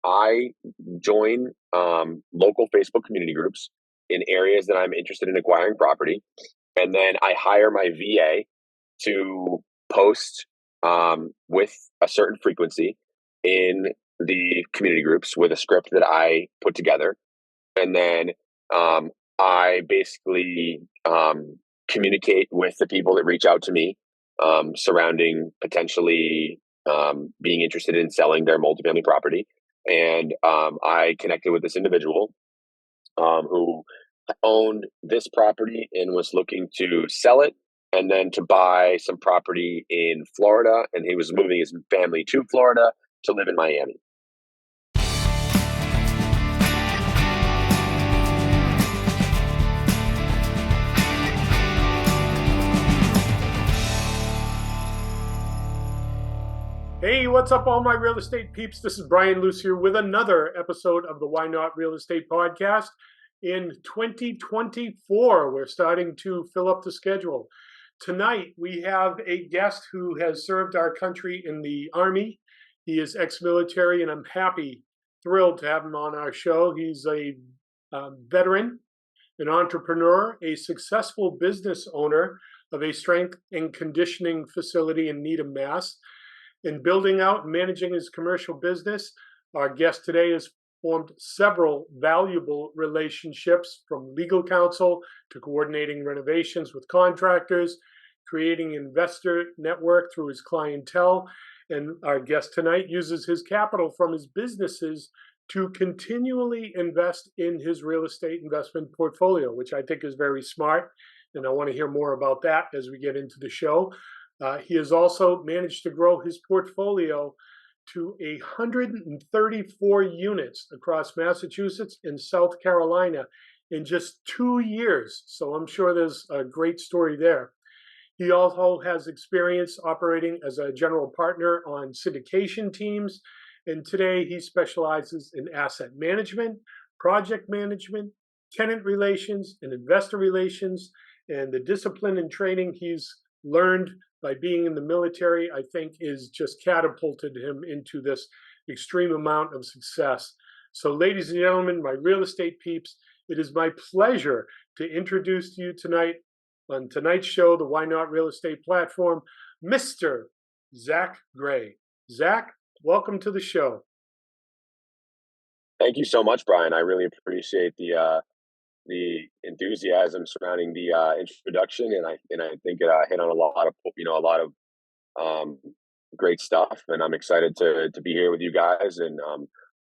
I join local Facebook community groups in areas that I'm interested in acquiring property, and then I hire my VA to post with a certain frequency in the community groups with a script that I put together, and then um, I basically communicate with the people that reach out to me surrounding potentially being interested in selling their multifamily property. And I connected with this individual who owned this property and was looking to sell it and then to buy some property in Florida. And he was moving his family to Florida to live in Miami. Hey, what's up, all my real estate peeps? This is Brian Lucier with another episode of the Why Not Real Estate Podcast. In 2024, we're starting to fill up the schedule. Tonight, we have a guest who has served our country in the Army. He is ex-military, and I'm thrilled to have him on our show. He's a veteran, an entrepreneur, a successful business owner of a strength and conditioning facility in Needham, Mass. In building out and managing his commercial business, our guest today has formed several valuable relationships, from legal counsel to coordinating renovations with contractors, creating investor network through his clientele. And our guest tonight uses his capital from his businesses to continually invest in his real estate investment portfolio, which I think is very smart. And I want to hear more about that as we get into the show. He has also managed to grow his portfolio to 134 units across Massachusetts and South Carolina in just 2 years. So I'm sure there's a great story there. He also has experience operating as a general partner on syndication teams. And today he specializes in asset management, project management, tenant relations, and investor relations. And the discipline and training he's learned by being in the military, I think, is just catapulted him into this extreme amount of success. So, ladies and gentlemen, my real estate peeps, it is my pleasure to introduce to you tonight on tonight's show, the Why Not Real Estate platform, Mr. Zack Gray. Zack, welcome to the show. Thank you so much, Brian. I really appreciate the enthusiasm surrounding the introduction, and I think it hit on a lot of great stuff, and I'm excited to be here with you guys and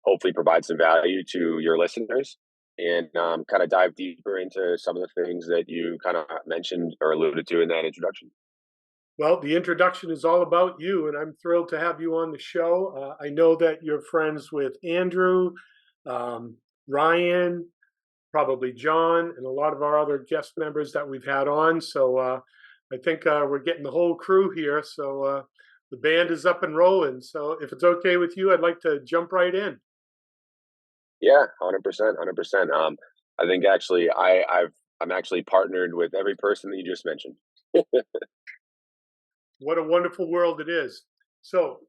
hopefully provide some value to your listeners and kind of dive deeper into some of the things that you kind of mentioned or alluded to in that introduction. Well, the introduction is all about you, and I'm thrilled to have you on the show. I know that you're friends with Andrew, Ryan, probably John, and a lot of our other guest members that we've had on. So I think we're getting the whole crew here. So the band is up and rolling. So if it's okay with you, I'd like to jump right in. Yeah, 100%, 100%. I think actually I'm actually partnered with every person that you just mentioned. What a wonderful world it is. So,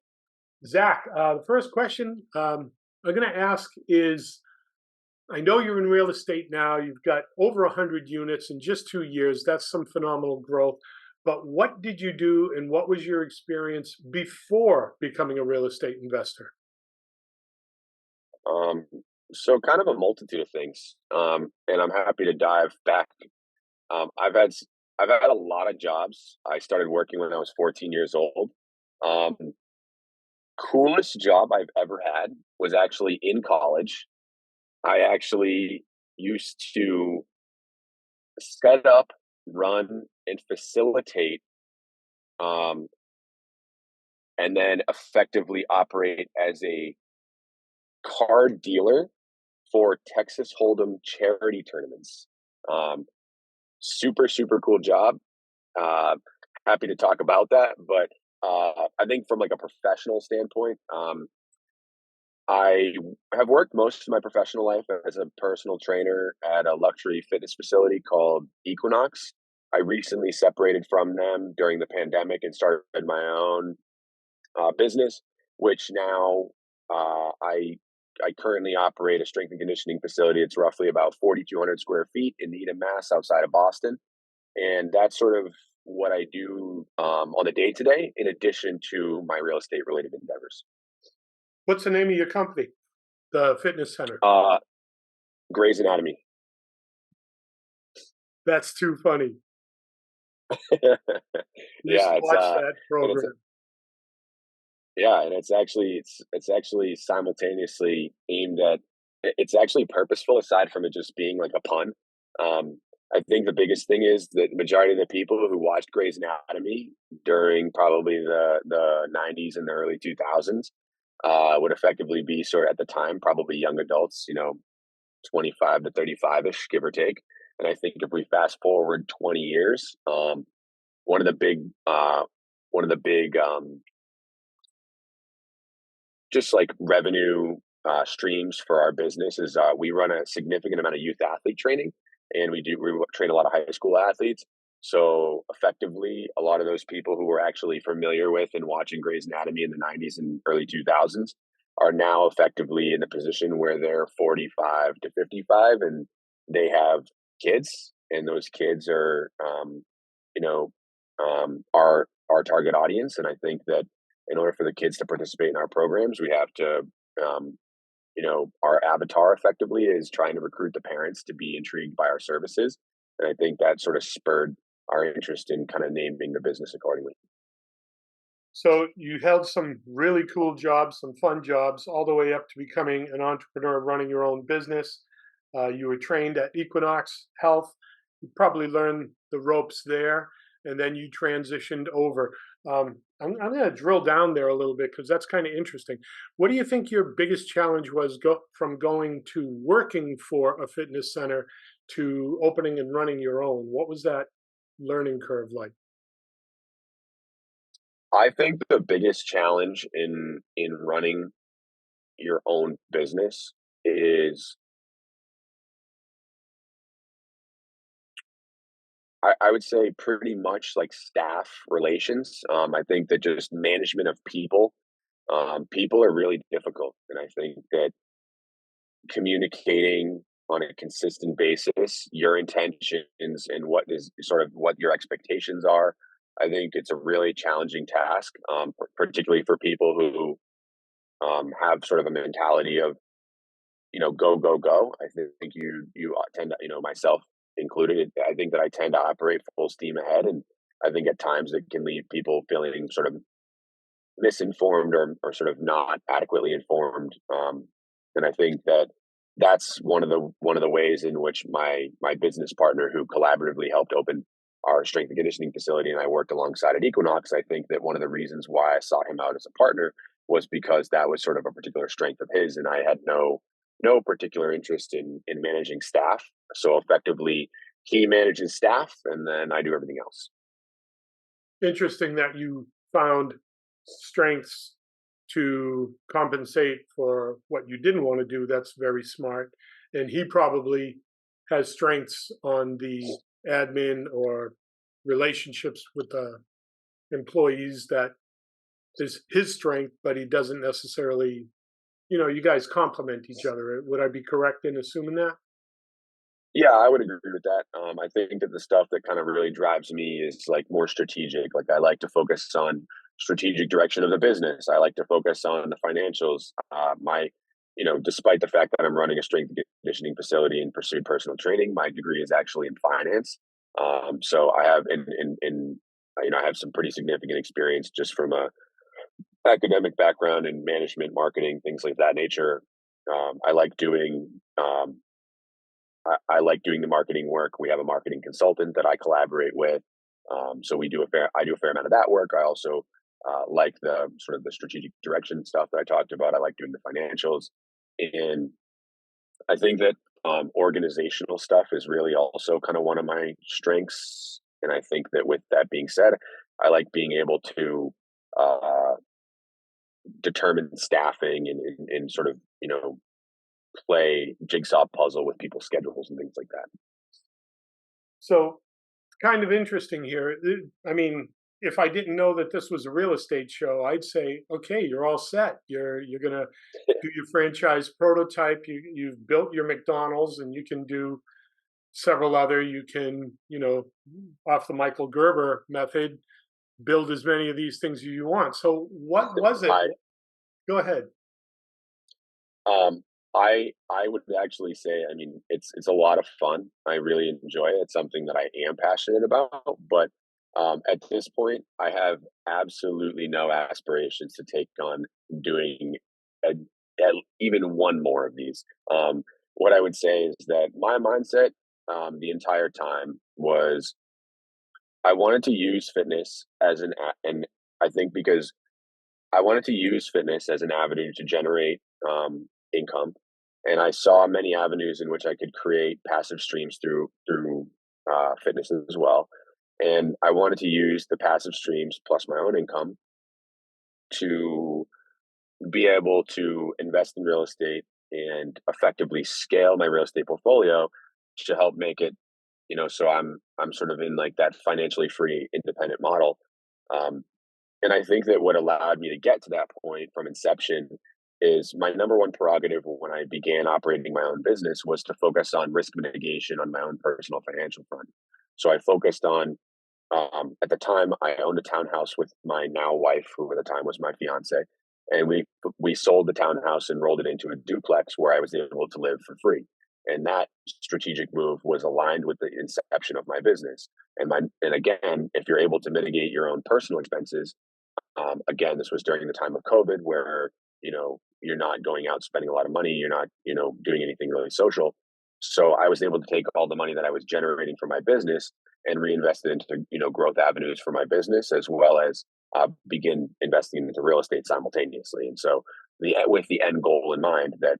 Zack, the first question I'm going to ask is, I know you're in real estate now. You've got over 100 units in just 2 years. That's some phenomenal growth. But what did you do, and what was your experience before becoming a real estate investor? So kind of a multitude of things, and I'm happy to dive back. Um, I've had I've had a lot of jobs. I started working when I was 14 years old. Um, Coolest job I've ever had was actually in college. I actually used to set up, run, and facilitate, um, and then effectively operate as a card dealer for Texas Hold'em charity tournaments. Um, super cool job. Uh, Happy to talk about that, but I think from like a professional standpoint, I have worked most of my professional life as a personal trainer at a luxury fitness facility called Equinox. I recently separated from them during the pandemic and started my own business, which now I I currently operate a strength and conditioning facility. It's roughly about 4,200 square feet in Needham, Mass, outside of Boston, and that's sort of what I do on the day to day, in addition to my real estate related endeavors. What's the name of your company? The fitness center. Uh, Gray's Anatomy. That's too funny. Used Yeah, to it's watch that and it's program. yeah, and it's actually simultaneously aimed at. It's actually purposeful, aside from it just being like a pun. I think the biggest thing is that the majority of the people who watched Grey's Anatomy during probably the '90s and the early 2000s would effectively be sort of, at the time, probably young adults, 25 to 35 ish, give or take. And I think if we fast forward 20 years, one of the big one of the big just like revenue streams for our business is we run a significant amount of youth athlete training, and we train a lot of high school athletes. So effectively, a lot of those people who were actually familiar with and watching Grey's Anatomy in the '90s and early 2000s are now effectively in a position where they're 45 to 55, and they have kids, and those kids are, you know, our target audience. And I think that in order for the kids to participate in our programs, we have to, um, our avatar effectively is trying to recruit the parents to be intrigued by our services. And I think that sort of spurred our interest in kind of naming the business accordingly. So you held some really cool jobs, some fun jobs, all the way up to becoming an entrepreneur, running your own business. You were trained at Equinox Health. You probably learned the ropes there, and then you transitioned over. I'm going to drill down there a little bit because that's kind of interesting. What do you think your biggest challenge was from going to working for a fitness center to opening and running your own? What was that learning curve like? I think the biggest challenge in running your own business is, I would say, pretty much like staff relations. I think that just management of people, people are really difficult, and I think that communicating on a consistent basis your intentions and what is sort of what your expectations are. I think it's a really challenging task, particularly for people who have sort of a mentality of, go go go. I think you tend to, myself included. I think that I tend to operate full steam ahead, and I think at times it can leave people feeling sort of misinformed, or sort of not adequately informed. And I think that that's one of the ways in which my business partner, who collaboratively helped open our strength and conditioning facility, and I worked alongside at Equinox. I think that one of the reasons why I sought him out as a partner was because that was sort of a particular strength of his, and I had no particular interest in managing staff. So effectively, he manages staff, and then I do everything else. Interesting that you found strengths to compensate for what you didn't want to do. That's very smart. And he probably has strengths on the admin or relationships with the employees that is his strength, but he doesn't necessarily, you guys complement each other. Would I be correct in assuming that? Yeah, I would agree with that. I think that the stuff that kind of really drives me is like more strategic. Like I like to focus on strategic direction of the business. I like to focus on the financials. Despite the fact that I'm running a strength and conditioning facility and pursued personal training, my degree is actually in finance. So I have I have some pretty significant experience just from a academic background in management, marketing, things like that nature. I like doing I like doing the marketing work. We have a marketing consultant that I collaborate with. So I do a fair amount of that work. I also like the sort of the strategic direction stuff that I talked about. I like doing the financials. And I think that organizational stuff is really also kind of one of my strengths. And I think that, with that being said, I like being able to uh, determine staffing and sort of, play jigsaw puzzle with people's schedules and things like that. So kind of interesting here. I mean, if I didn't know that this was a real estate show, I'd say, okay, you're all set. You're gonna do your franchise prototype. You've built your McDonald's, and you can do several other. You can, off the Michael Gerber method, build as many of these things as you want. So what was it? I Go ahead. Um, I would actually say, I mean, it's a lot of fun. I really enjoy it. It's something that I am passionate about. But at this point, I have absolutely no aspirations to take on doing a, even one more of these. What I would say is that my mindset the entire time was I wanted to use fitness as and I think because I wanted to use fitness as an avenue to generate income, and I saw many avenues in which I could create passive streams through fitness as well. And I wanted to use the passive streams plus my own income to be able to invest in real estate and effectively scale my real estate portfolio to help make it, so I'm sort of in like that financially free independent model. Um, and I think that what allowed me to get to that point from inception is my number one prerogative when I began operating my own business was to focus on risk mitigation on my own personal financial front. So I focused on, at the time, I owned a townhouse with my now wife, who at the time was my fiance, and we sold the townhouse and rolled it into a duplex where I was able to live for free. And that strategic move was aligned with the inception of my business. And again, if you're able to mitigate your own personal expenses, again, this was during the time of COVID where, you're not going out spending a lot of money. You're not, doing anything really social. So I was able to take all the money that I was generating from my business and reinvest it into, growth avenues for my business, as well as begin investing into real estate simultaneously. And so with the end goal in mind that,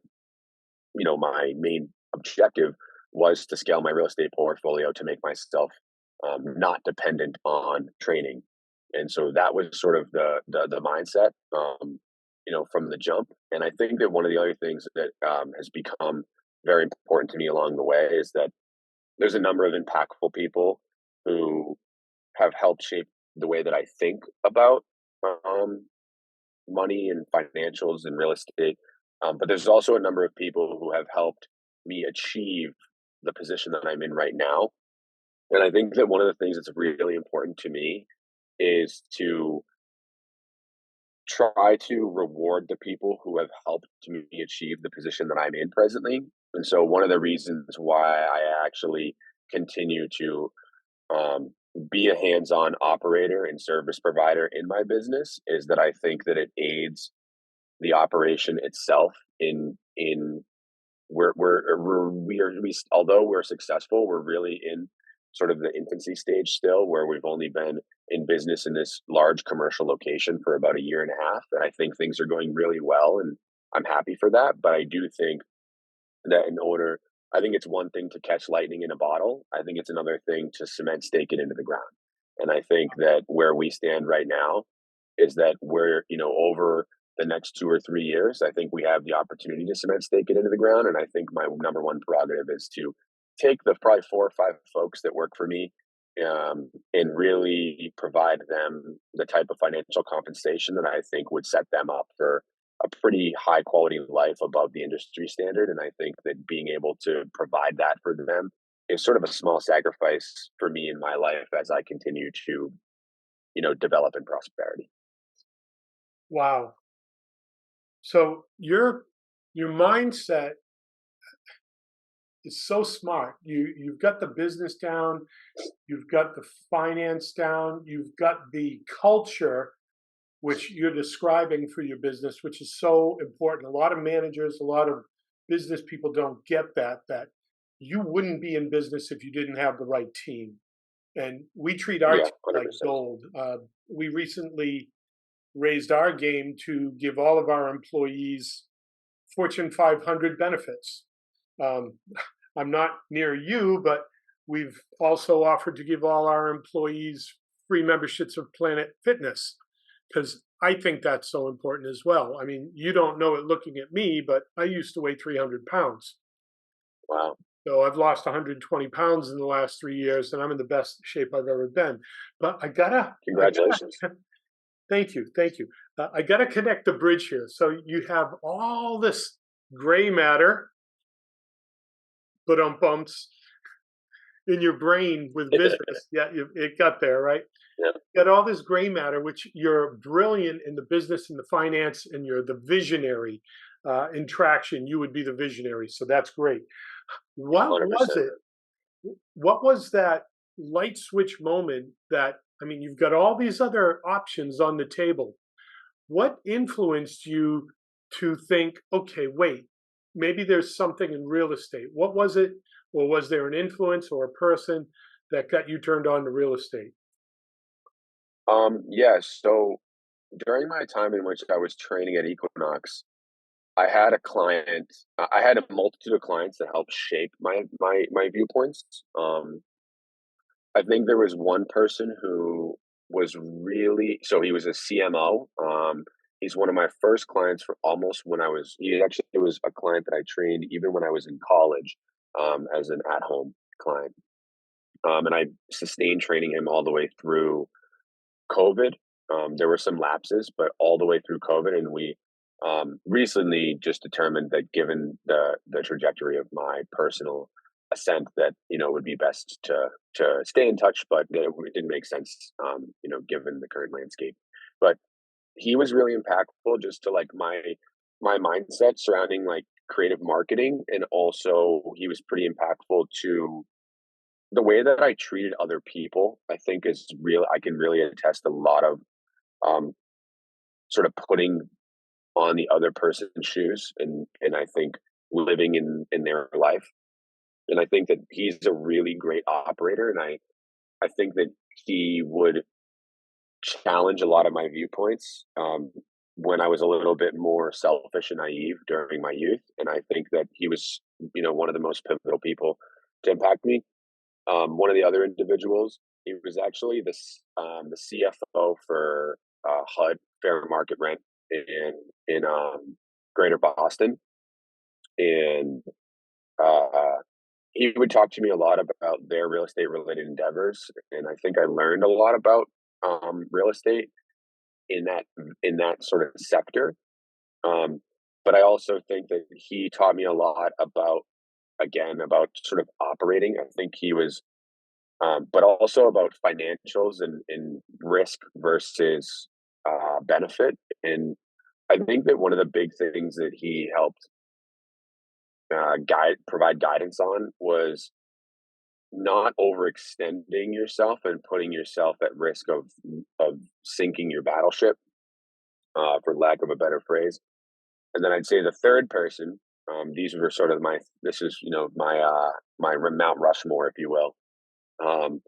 my main objective was to scale my real estate portfolio to make myself not dependent on training. And so that was sort of the mindset, from the jump. And I think that one of the other things that has become very important to me along the way is that there's a number of impactful people who have helped shape the way that I think about um, money and financials and real estate. But there's also a number of people who have helped me achieve the position that I'm in right now. And I think that one of the things that's really important to me is to try to reward the people who have helped me achieve the position that I'm in presently. And so one of the reasons why I actually continue to um, be a hands-on operator and service provider in my business is that I think that it aids the operation itself in although we're successful, we're really in sort of the infancy stage still, where we've only been in business in this large commercial location for about a year and a half, and I think things are going really well, and I'm happy for that. But I do think that I think it's one thing to catch lightning in a bottle. I think it's another thing to cement stake it into the ground. And I think that where we stand right now is that we're, over the next 2 or 3 years, I think we have the opportunity to cement stake it into the ground. And I think my number one prerogative is to take the probably 4 or 5 folks that work for me and really provide them the type of financial compensation that I think would set them up for a pretty high quality life above the industry standard. And I think that being able to provide that for them is sort of a small sacrifice for me in my life as I continue to, develop in prosperity. Wow. So your mindset is so smart. You've got the business down, you've got the finance down, you've got the culture which you're describing for your business, which is so important. A lot of managers, a lot of business people don't get that you wouldn't be in business if you didn't have the right team. And we treat our Yeah, team like 100%. gold. We recently raised our game to give all of our employees Fortune 500 benefits. Um, I'm not near you, but we've also offered to give all our employees free memberships of Planet Fitness because I think that's so important as well. I mean, you don't know it looking at me, but I used to weigh 300 pounds. Wow. So I've lost 120 pounds in the last 3 years, and I'm in the best shape I've ever been. But I Congratulations. gotta, thank you, thank you. I gotta connect the bridge here. So you have all this gray matter, but bumps in your brain with business. Yeah, it got there, right? Yeah. You got all this gray matter, which you're brilliant in the business and the finance, and you're the visionary. In traction, you would be the visionary. So that's great. What was 100%. it? What was that light switch moment that, I mean, you've got all these other options on the table. What influenced you to think, okay, wait, maybe there's something in real estate? What was it? Or was there an influence or a person that got you turned on to real estate? Yes. So during my time in which I was training at Equinox, I had a client. I had a multitude of clients that helped shape my viewpoints. I think there was one person who was really so he was a CMO. He's one of my first clients for almost when I was. He actually was a client that I trained even when I was in college, as an at-home client. And I sustained training him all the way through COVID. There were some lapses, but all the way through COVID, and we recently just determined that given the trajectory of my personal ascent, that it would be best to stay in touch, but it didn't make sense, given the current landscape. But he was really impactful just to like my mindset surrounding like creative marketing, and also he was pretty impactful to the way that I treated other people. I think is real. I can really attest a lot of um, sort of putting on the other person's shoes, and I think living in their life. And I think that he's a really great operator, and I think that he would challenge a lot of my viewpoints, when I was a little bit more selfish and naive during my youth. And I think that he was, one of the most pivotal people to impact me. One of the other individuals, he was actually the CFO for HUD, Fair Market Rent, in Greater Boston, and uh, he would talk to me a lot about their real estate related endeavors, and I think I learned a lot about real estate in that sort of sector. Um, but I also think that he taught me a lot about, again, about sort of operating. I think he was but also about financials and risk versus benefit. And I think that one of the big things that he helped provide guidance on was not overextending yourself and putting yourself at risk of sinking your battleship, for lack of a better phrase. And then I'd say the third person. These were sort of my. This is my Mount Rushmore, if you will. Um,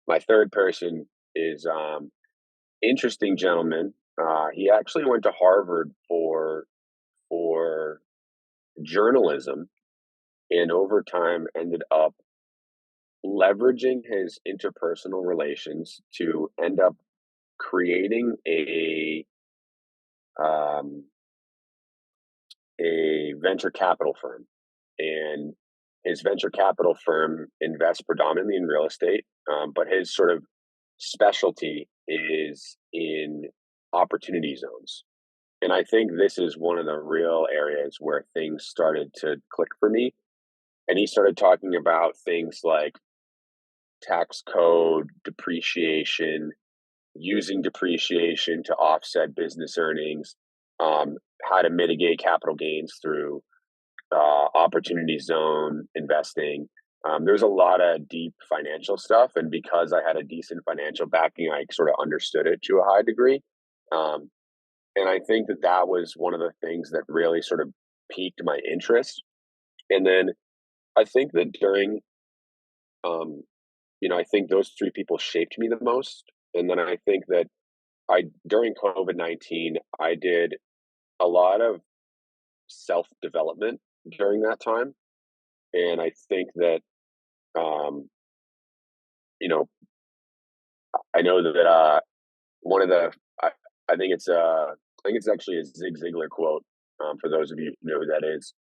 my third person is interesting gentleman. He actually went to Harvard for journalism, and over time ended up leveraging his interpersonal relations to end up creating um, a venture capital firm. And his venture capital firm invests predominantly in real estate, but his sort of specialty is in opportunity zones. And I think this is one of the real areas where things started to click for me. And he started talking about things like tax code, depreciation, using depreciation to offset business earnings, how to mitigate capital gains through opportunity zone investing. There's a lot of deep financial stuff. And because I had a decent financial backing, I sort of understood it to a high degree. Um, and I think that that was one of the things that really sort of piqued my interest. And then I think that um, I think those three people shaped me the most. And then I think that during COVID-19, I did a lot of self development during that time. And I think that, um, you know, I know that one of the, I, I think it's actually a Zig Ziglar quote. For those of you who know who that is,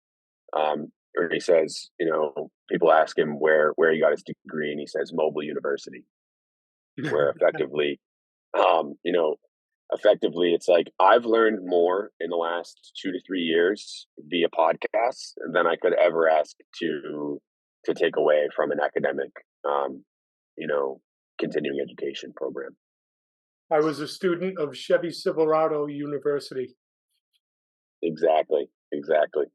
or he says, people ask him where he got his degree, and he says Mobile University, where um, you know, effectively it's like I've learned more in the last 2 to 3 years via podcasts than I could ever ask to take away from an academic, um, you know, continuing education program. I was a student of Chevy Silverado University. Exactly, exactly.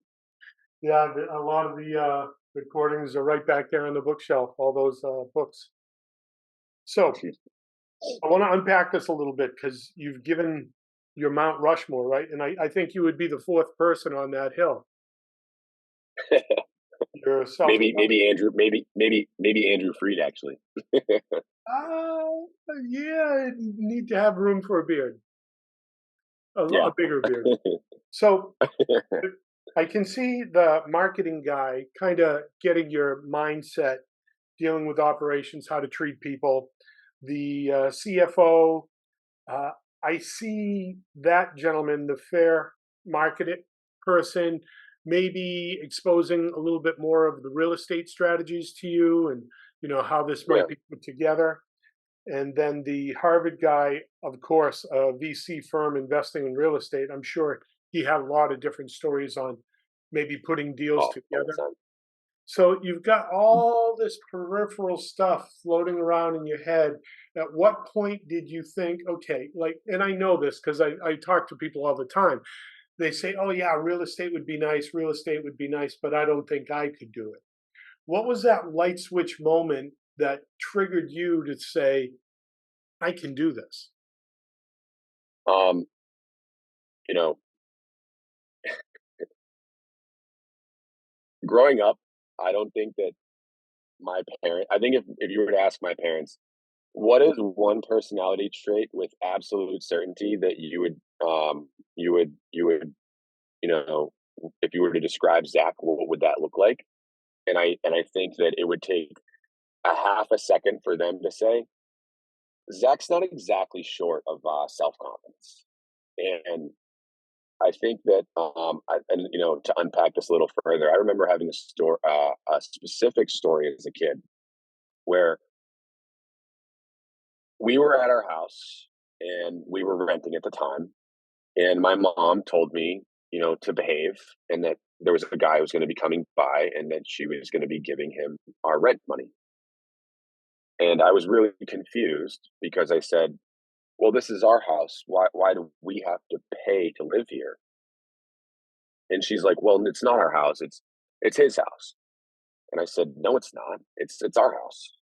Yeah, a lot of the recordings are right back there on the bookshelf, all those books. So I want to unpack this a little bit because you've given your Mount Rushmore, right? And I think you would be the fourth person on that hill. You're self. maybe Andrew Freed actually. Uh, yeah, need to have room for a beard, Yeah. a bigger beard. So I can see the marketing guy kind of getting your mindset, dealing with operations, how to treat people. The CFO, uh, I see that gentleman, the fair market person, maybe exposing a little bit more of the real estate strategies to you, and how this Yeah. might be put together. And then the Harvard guy, of course, a VC firm investing in real estate. I'm sure he had a lot of different stories on maybe putting deals All the together. time. So you've got all this peripheral stuff floating around in your head. At what point did you think, okay, like, and I know this because I talk to people all the time. They say, oh, yeah, real estate would be nice, but I don't think I could do it. What was that light switch moment that triggered you to say, I can do this? Um, you know, growing up, I don't think that I think if you were to ask my parents, what is one personality trait with absolute certainty that you know, if you were to describe Zach, what would that look like? And I think that it would take a half a second for them to say, Zach's not exactly short of self confidence. And I think that, and to unpack this a little further, I remember having a specific story as a kid where we were at our house and we were renting at the time, and my mom told me, to behave, and that there was a guy who was going to be coming by, and that she was going to be giving him our rent money. And I was really confused because I said, "Well, this is our house. Why do we have to pay to live here?" And she's like, "Well, it's not our house. It's his house." And I said, "No, it's not. It's our house."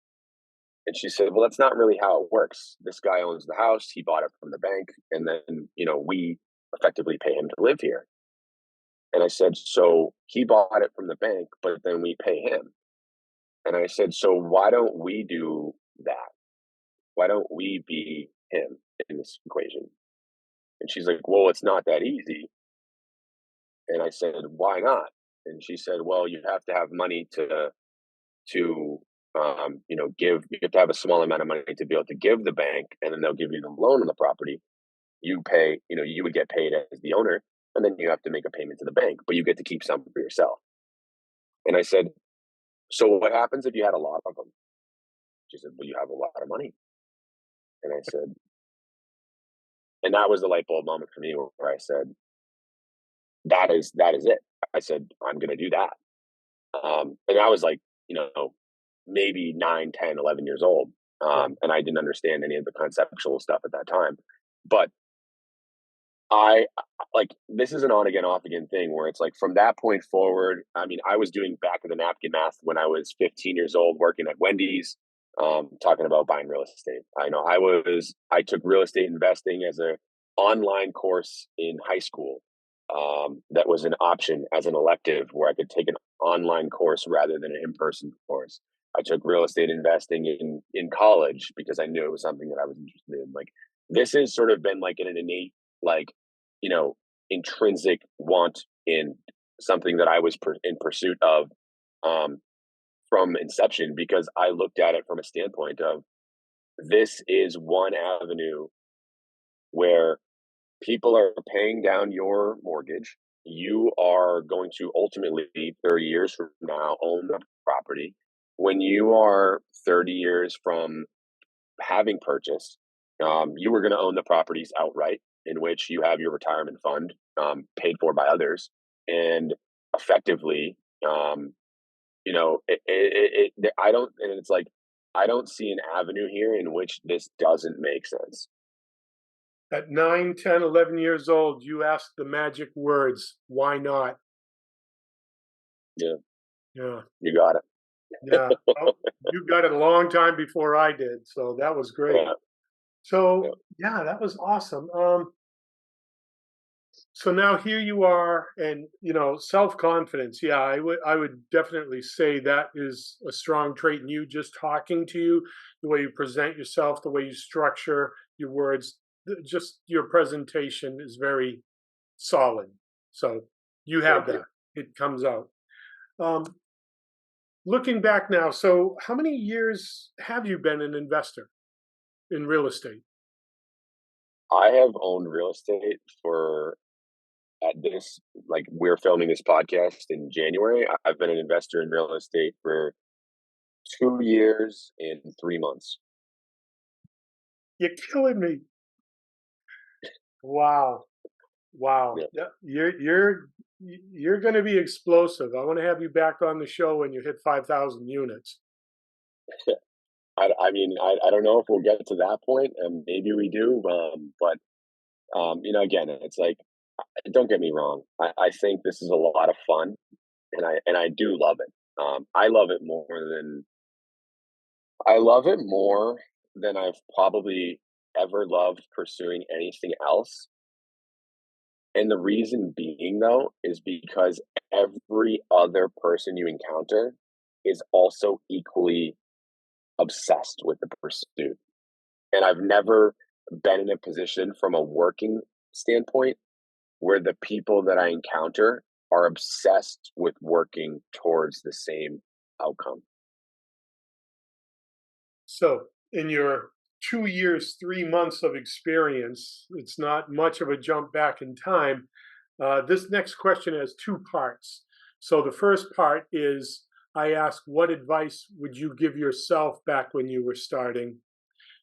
And she said, "Well, that's not really how it works. This guy owns the house. He bought it from the bank, and then we effectively pay him to live here." And I said, "So he bought it from the bank, but then we pay him." And I said, "So why don't we do that? Why don't we be him in this equation?" And she's like, "Well, it's not that easy." And I said, "Why not?" And she said, "Well, you have to have money to give. You have to have a small amount of money to be able to give the bank, and then they'll give you the loan on the property. You pay, you would get paid as the owner, and then you have to make a payment to the bank, but you get to keep some for yourself." And I said, "So what happens if you had a lot of them?" She said, "Well, you have a lot of money." And I said, and that was the light bulb moment for me where I said, that is it. I said, "I'm going to do that." And I was like, maybe 9, 10, 11 years old. Yeah. And I didn't understand any of the conceptual stuff at that time. But I like, this is an on again, off again thing where it's like from that point forward. I mean, I was doing back of the napkin math when I was 15 years old, working at Wendy's, talking about buying real estate. I took real estate investing as a online course in high school. That was an option as an elective where I could take an online course rather than an in-person course. I took real estate investing in college because I knew it was something that I was interested in. Like, this has sort of been like an innate, like, intrinsic want in something that I was in pursuit of, um, from inception, because I looked at it from a standpoint of, this is one avenue where people are paying down your mortgage, you are going to ultimately, 30 years from now, own the property. When you are 30 years from having purchased, you were going to own the properties outright, in which you have your retirement fund paid for by others, and effectively, I don't, and it's like I don't see an avenue here in which this doesn't make sense. At 9, 10, 11 years old, you asked the magic words, why not? Yeah, Yeah, you got yeah. it. Oh, you got it a long time before I did, so that was great. Yeah, yeah. So, yeah, that was awesome. So now here you are, and self-confidence. Yeah, I would definitely say that is a strong trait in you. Just talking to you, the way you present yourself, the way you structure your words, just your presentation is very solid. So you have Thank you. that. It comes out. Um, Looking back now, so how many years have you been an investor in real estate? I have owned real estate for at this like we're filming this podcast in January. I've been an investor in real estate for 2 years and 3 months. You're killing me. Wow. Wow. Yeah. Yeah, you're going to be explosive. I want to have you back on the show when you hit 5,000 units. I don't know if we'll get to that point, and maybe we do. But again, it's like, don't get me wrong. I think this is a lot of fun, and I do love it. I love it more than I love it more than I've probably ever loved pursuing anything else. And the reason being, though, is because every other person you encounter is also equally obsessed with the pursuit. And I've never been in a position from a working standpoint where the people that I encounter are obsessed with working towards the same outcome. So, in your 2 years, 3 months of experience, it's not much of a jump back in time. This next question has two parts. So, the first part is I ask, what advice would you give yourself back when you were starting?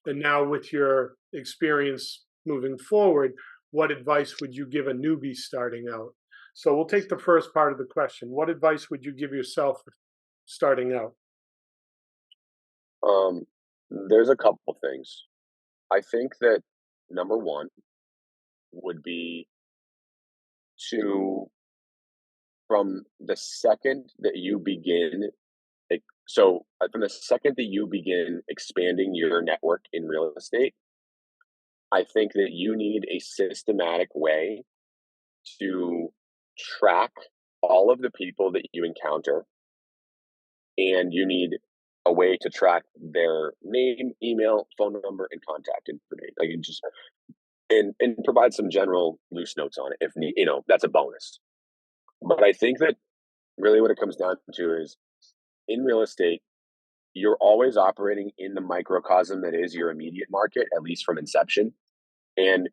And now, with your experience moving forward, what advice would you give a newbie starting out? So, we'll take the first part of the question. What advice would you give yourself starting out? Um, there's a couple things. I think that number one would be to, from the second that you begin, from the second that you begin expanding your network in real estate, I think that you need a systematic way to track all of the people that you encounter, and you need a way to track their name, email, phone number, and contact information. Like, you just and provide some general loose notes on it if need. That's a bonus. But I think that really what it comes down to is, in real estate, you're always operating in the microcosm that is your immediate market, at least from inception. And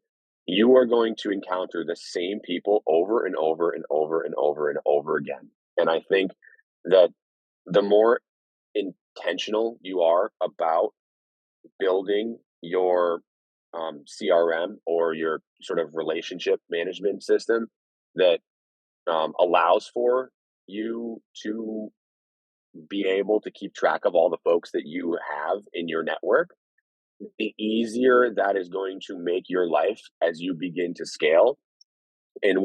you are going to encounter the same people over and over and over and over and over again. And I think that the more intentional you are about building your CRM, or your sort of relationship management system that allows for you to be able to keep track of all the folks that you have in your network, the easier that is going to make your life as you begin to scale. And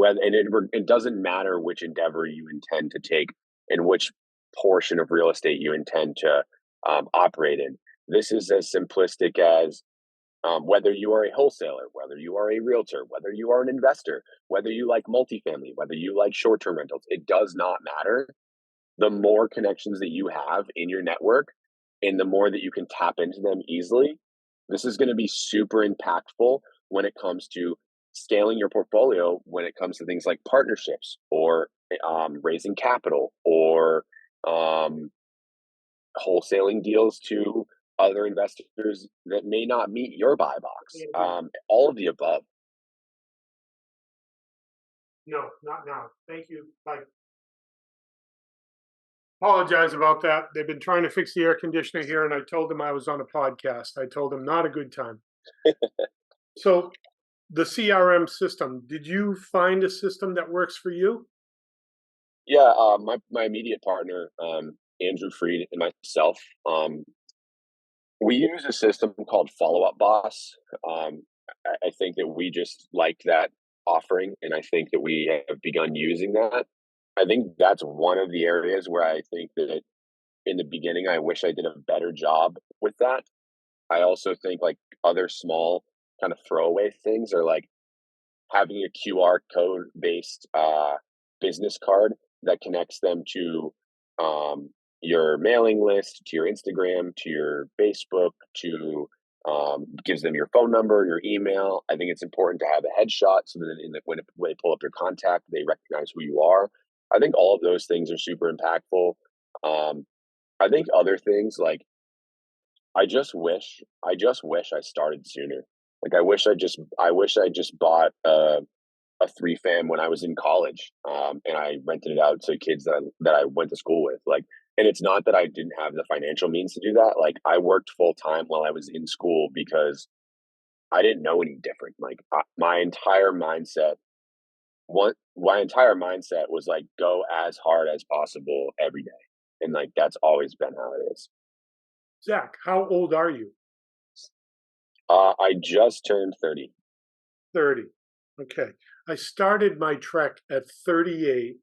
it doesn't matter which endeavor you intend to take and which portion of real estate you intend to operate in. This is as simplistic as whether you are a wholesaler, whether you are a realtor, whether you are an investor, whether you like multifamily, whether you like short term rentals. It does not matter. The more connections that you have in your network, and the more that you can tap into them easily, this is going to be super impactful when it comes to scaling your portfolio, when it comes to things like partnerships, or raising capital, or um, wholesaling deals to other investors that may not meet your buy box. All of the above. No, not now. Thank you. Bye. Apologize about that. They've been trying to fix the air conditioner here, and I told them I was on a podcast. I told them not a good time. So, the CRM system, did you find a system that works for you? Yeah, my immediate partner, Andrew Freed, and myself, we use a system called Follow Up Boss. I think that we just like that offering, and I think that we have begun using that. I think that's one of the areas where I think that in the beginning, I wish I did a better job with that. I also think like other small kind of throwaway things are like having a QR code based business card that connects them to your mailing list, to your Instagram, to your Facebook, to gives them your phone number, your email. I think it's important to have a headshot so that when they pull up your contact, they recognize who you are. I think all of those things are super impactful. Um, I think other things like I just wish I started sooner. Like I wish I just bought a three fam when I was in college, and I rented it out to kids that I went to school with. Like, and it's not that I didn't have the financial means to do that. Like, I worked full time while I was in school because I didn't know any different. Like, my entire mindset was like go as hard as possible every day, and like that's always been how it is. Zach, how old are you? I just turned 30. 30. Okay. I started my trek at 38.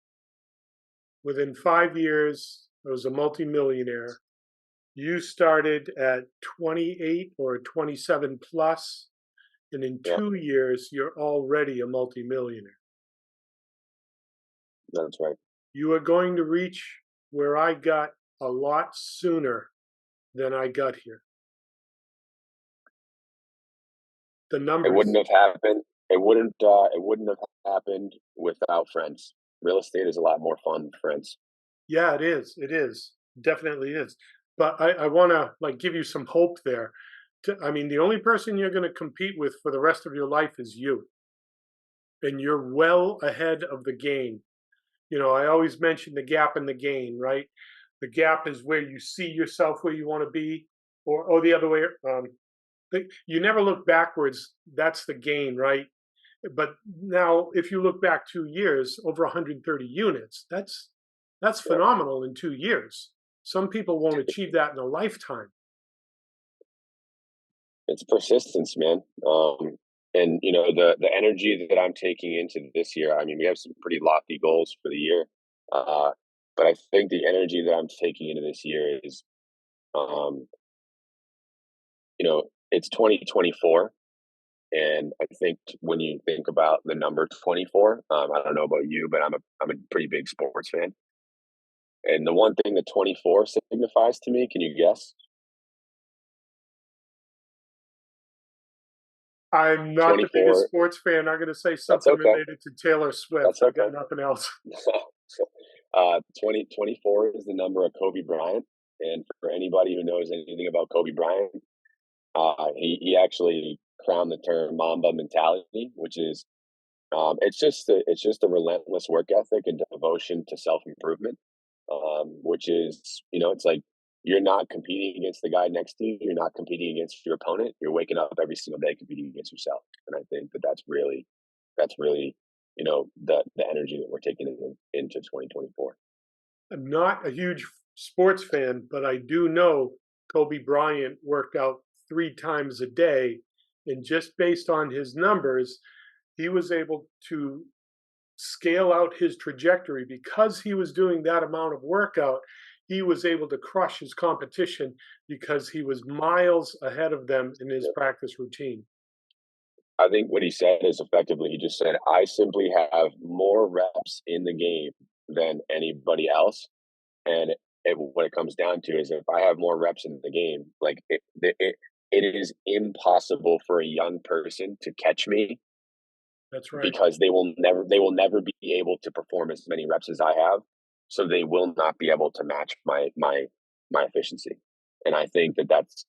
Within 5 years, I was a multimillionaire. You started at 28 or 27 plus, and in Yeah, 2 years, you're already a multimillionaire. that's right. You are going to reach where I got a lot sooner than I got here. The It wouldn't numbers. have happened. It wouldn't have happened without friends. Real estate is a lot more fun with friends. Yeah, it is. It is. Definitely is. But I want to like give you some hope there. I mean, the only person you're going to compete with for the rest of your life is you. And you're well ahead of the game. You know, I always mention the gap and the gain, right? The gap is where you see yourself where you want to be, or the other way. You never look backwards. That's the gain, right? But now, if you look back 2 years, over 130 units, that's Yeah, phenomenal in 2 years. Some people won't achieve that in a lifetime. it's persistence, man. And the energy that I'm taking into this year. I mean, we have some pretty lofty goals for the year, uh, but I think the energy that I'm taking into this year is, um, it's 2024. And I think when you think about the number 24, I don't know about you, but I'm a pretty big sports fan. And the one thing that 24 signifies to me, can you guess? I'm not the biggest 24, sports fan. I'm going to say that's something okay. related to Taylor Swift. That's I okay. got nothing else. 2024 is the number of Kobe Bryant. And for anybody who knows anything about Kobe Bryant, he actually crowned the term Mamba mentality, which is it's just a relentless work ethic and devotion to self improvement, which is it's like you're not competing against the guy next to you. You're not competing against your opponent. You're waking up every single day competing against yourself. And I think that that's really the energy that we're taking into 2024. I'm not a huge sports fan, but I do know Kobe Bryant worked out 3 times a day. And just based on his numbers, he was able to scale out his trajectory because he was doing that amount of workout. He was able to crush his competition because he was miles ahead of them in his practice routine. I think what he said is effectively, he just said, I simply have more reps in the game than anybody else. And what it comes down to is if I have more reps in the game, like it is impossible for a young person to catch me That's right. because they will never be able to perform as many reps as I have. So they will not be able to match my efficiency. And I think that that's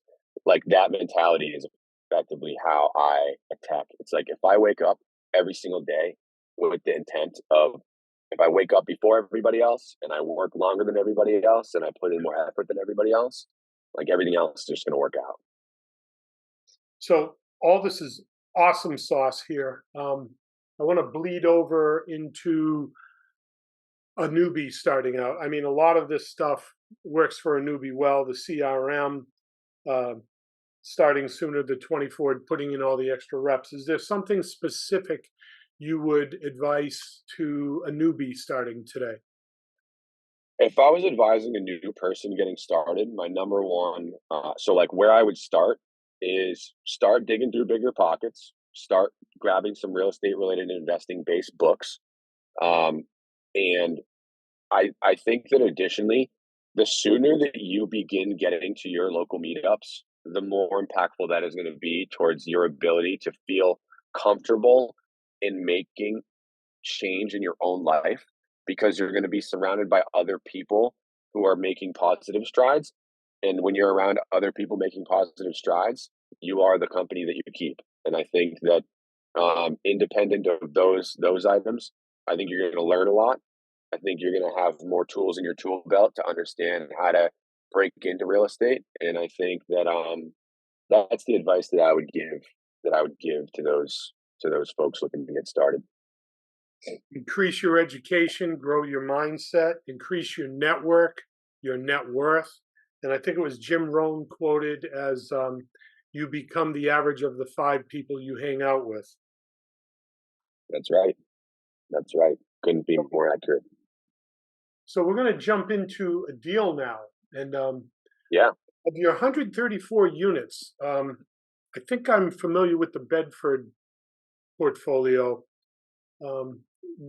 like that mentality is effectively how I attack. It's like if I wake up every single day with the intent of, if I wake up before everybody else and I work longer than everybody else and I put in more effort than everybody else, like everything else is just going to work out. So all this is awesome sauce here. I want to bleed over into a newbie starting out. I mean, a lot of this stuff works for a newbie well. The CRM, uh, starting sooner, the 24, putting in all the extra reps. Is there something specific you would advise to a newbie starting today? If I was advising a new person getting started, my number one, so like where I would start is start digging through bigger pockets, start grabbing some real estate related investing based books. Um, and I think that additionally, the sooner that you begin getting to your local meetups, the more impactful that is going to be towards your ability to feel comfortable in making change in your own life, because you're going to be surrounded by other people who are making positive strides. And when you're around other people making positive strides, you are the company that you keep. And I think that independent of those items, I think you're going to learn a lot. I think you're going to have more tools in your tool belt to understand how to break into real estate. And I think that that's the advice that I would give to those folks looking to get started. Increase your education, grow your mindset, increase your network, your net worth. And I think it was Jim Rohn quoted as, you become the average of the 5 people you hang out with. That's right. That's right. Couldn't be more accurate. So we're going to jump into a deal now. And Yeah. of your 134 units, I think I'm familiar with the Bedford portfolio.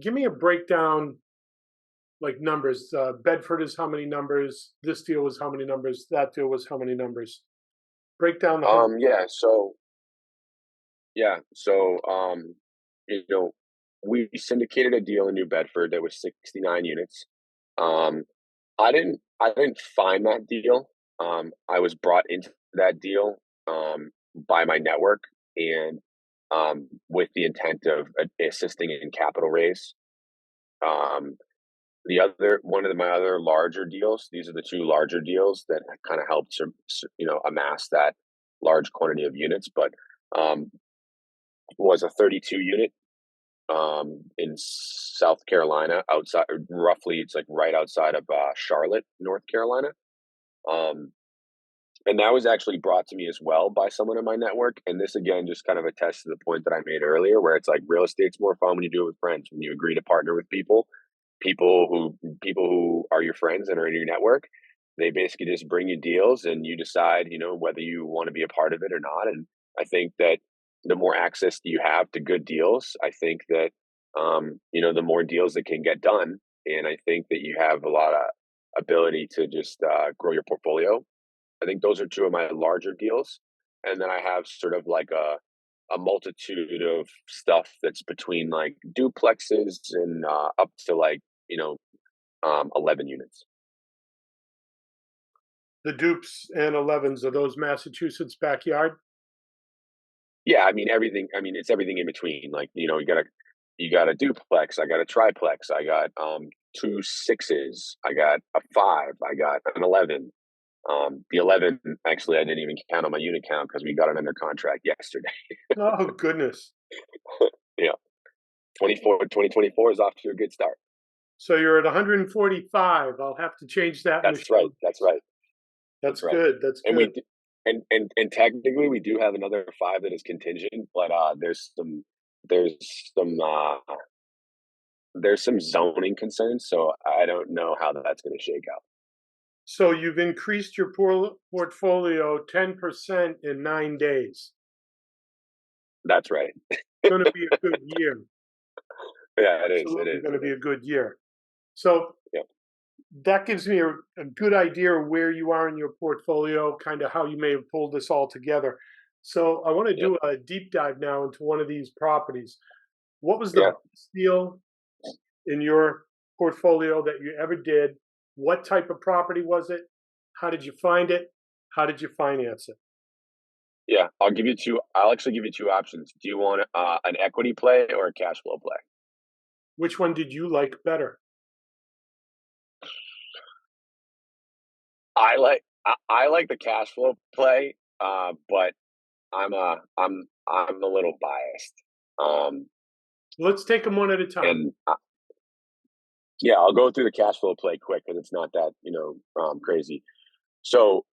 Give me a breakdown, like numbers. Bedford is how many numbers? This deal was how many numbers? That deal was how many numbers? Break down the 100. Yeah. So you know, we syndicated a deal in New Bedford that was 69 units. Um, I didn't find that deal. I was brought into that deal by my network and with the intent of assisting in capital raise. Um, the other one of my other larger deals. These are the two larger deals that kind of helped amass that large quantity of units. But um, was a 32 unit in South Carolina, outside roughly, it's like right outside of Charlotte, North Carolina. Um, and that was actually brought to me as well by someone in my network. And this again just kind of attests to the point that I made earlier, where it's like real estate's more fun when you do it with friends, when you agree to partner with people who are your friends and are in your network. They basically just bring you deals and you decide, whether you want to be a part of it or not. And I think that the more access you have to good deals, I think that the more deals that can get done. And I think that you have a lot of ability to just grow your portfolio. I think those are two of my larger deals. And then I have sort of like a multitude of stuff that's between like duplexes and up to like, 11 units. The dupes and 11s, are those Massachusetts backyard? Yeah. I mean, everything. I mean, it's everything in between. Like, you got a duplex. I got a triplex. I got two sixes. I got a five. I got an 11. The 11, actually, I didn't even count on my unit count because we got it under contract yesterday. Oh, goodness. Yeah. 2024 is off to a good start. So you're at 145. I'll have to change that. That's right. That's right. That's right. good. That's And good. and technically we do have another 5 that is contingent, but there's some there's some zoning concerns, so I don't know how that's going to shake out. So you've increased your portfolio 10% in 9 days. That's right. It's going to be a good year. Yeah, it is. Absolutely It is going to be a good year. So Yep. that gives me a good idea of where you are in your portfolio, kind of how you may have pulled this all together. So I want to Yep. do a deep dive now into one of these properties. What was the Yeah. best deal in your portfolio that you ever did? What type of property was it? How did you find it? How did you finance it? Yeah, I'll actually give you two options. Do you want an equity play or a cash flow play? Which one did you like better? I like the cash flow play, but I'm a little biased. Um, Let's take them one at a time. and yeah, I'll go through the cash flow play quick because it's not that crazy. So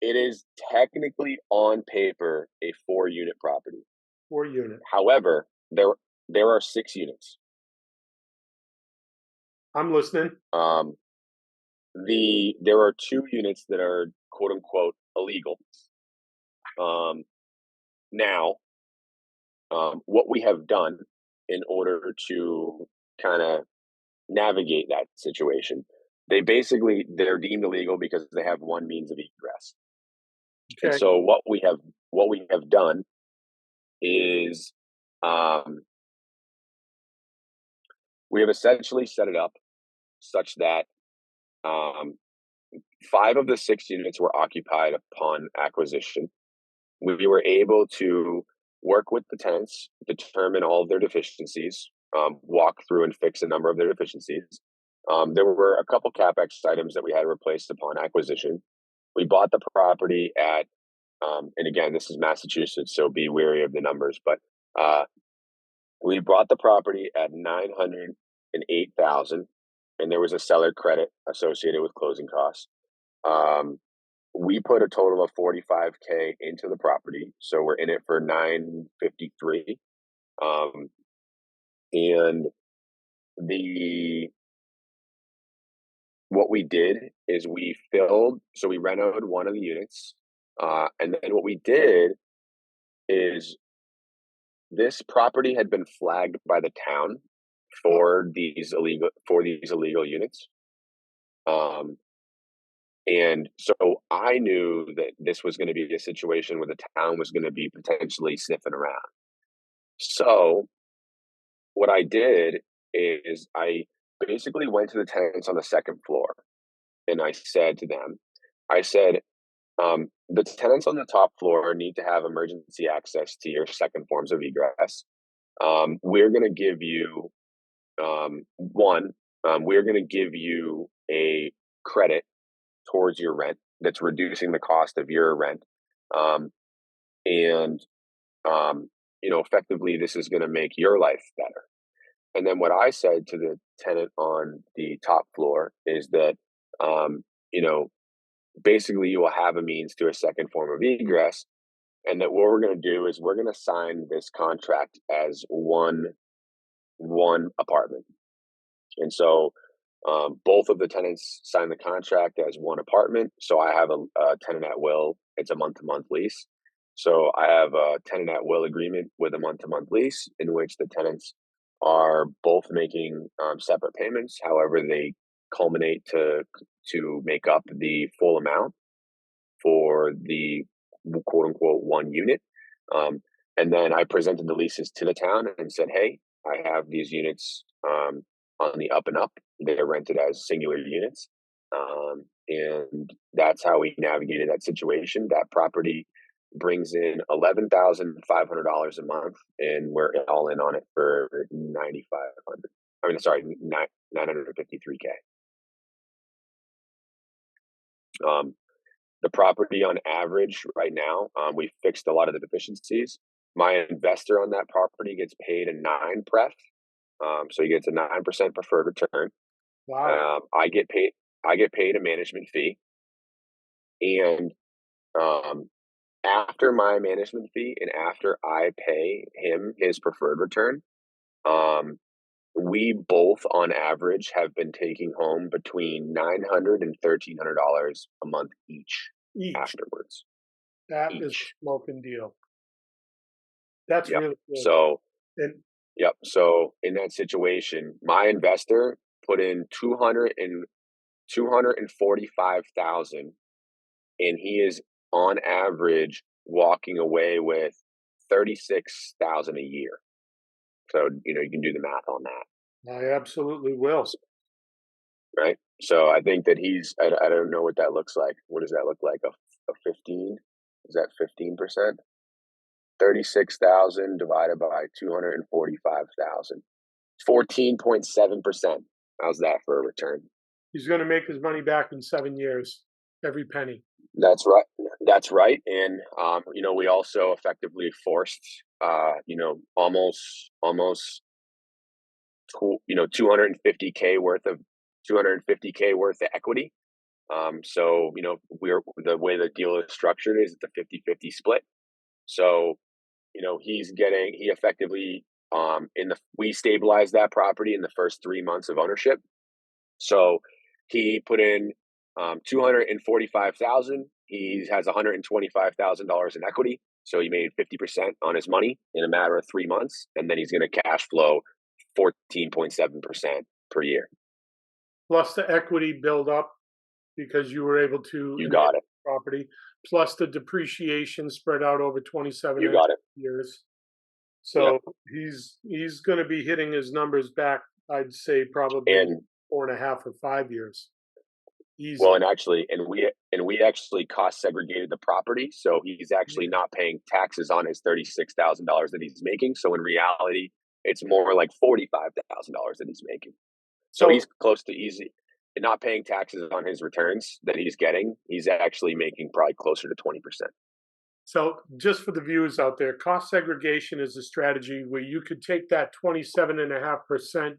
it is technically on paper a 4 unit property. 4 unit. However, there are 6 units. I'm listening. Um, there are 2 units that are quote unquote illegal. Um, now, what we have done in order to kind of navigate that situation, they're deemed illegal because they have one means of egress. And Okay. so what we have done is um, we have essentially set it up such that um, 5 of the 6 units were occupied upon acquisition. We were able to work with the tenants, determine all of their deficiencies, walk through and fix a number of their deficiencies. There were a couple capex items that we had replaced upon acquisition. We bought the property at, and again, this is Massachusetts, so be wary of the numbers, but we bought the property at 908,000, and there was a seller credit associated with closing costs. Um, we put a total of 45K into the property, so we're in it for 953. Um, and the what we did is we renovated one of the units, and then what we did is this property had been flagged by the town for these illegal units. Um, and so I knew that this was going to be a situation where the town was going to be potentially sniffing around. So what I did is I basically went to the tenants on the second floor and I said to them, I said, the tenants on the top floor need to have emergency access to your second forms of egress. We're going to give you we're going to give you a credit towards your rent that's reducing the cost of your rent. Um, and, effectively, this is going to make your life better. And then what I said to the tenant on the top floor is that, um, you know, basically you will have a means to a second form of egress. And that what we're going to do is we're going to sign this contract as one apartment. And so both of the tenants signed the contract as one apartment. So I have a tenant at will. It's a month-to-month lease. So I have a tenant at will agreement with a month-to-month lease in which the tenants are both making separate payments. However, they culminate to make up the full amount for the quote unquote 1 unit. And then I presented the leases to the town and said, hey, I have these units on the up and up. They're rented as singular units. And that's how we navigated that situation. That property brings in $11,500 a month, and we're all in on it for 9,500. I mean, sorry, 953K. The property on average right now, we fixed a lot of the deficiencies. My investor on that property gets paid a 9 pref. So he gets a 9% preferred return. Wow. I get paid a management fee. And after my management fee and after I pay him his preferred return, um, we both on average have been taking home between $900 and $1,300 a month each Each. afterwards. That is a Each. smoking deal. That's Yep. really good. So And Yep. So in that situation, my investor put in 245,000, and he is on average walking away with 36,000 a year. So you can do the math on that, I absolutely will. right? So I think that I don't know what that looks like. What does that look like? A 15? Is that 15%? 36,000 divided by 245,000. 14.7%. How's that for a return? He's going to make his money back in 7 years, every penny. That's right. That's right. And we also effectively forced, almost 250K worth of 250K worth of equity. So we're the way the deal is structured is it's a 50-50 split. So he effectively we stabilized that property in the first 3 months of ownership. So he put in 245,000. He has $125,000 in equity. So he made 50% on his money in a matter of 3 months, and then he's going to cash flow 14.7% per year. Plus the equity build up because you were able to You got it. Property, plus the depreciation spread out over 27 You got it. years. So he's going to be hitting his numbers back, I'd say probably 4.5 or 5 years. Easy. Well, we actually cost segregated the property, so he's actually not paying taxes on his $36,000 that he's making. So in reality, it's more like $45,000 that he's making. So he's close to easy, not paying taxes on his returns that he's getting. He's actually making probably closer to 20%. So just for the viewers out there, cost segregation is a strategy where you could take that 27.5%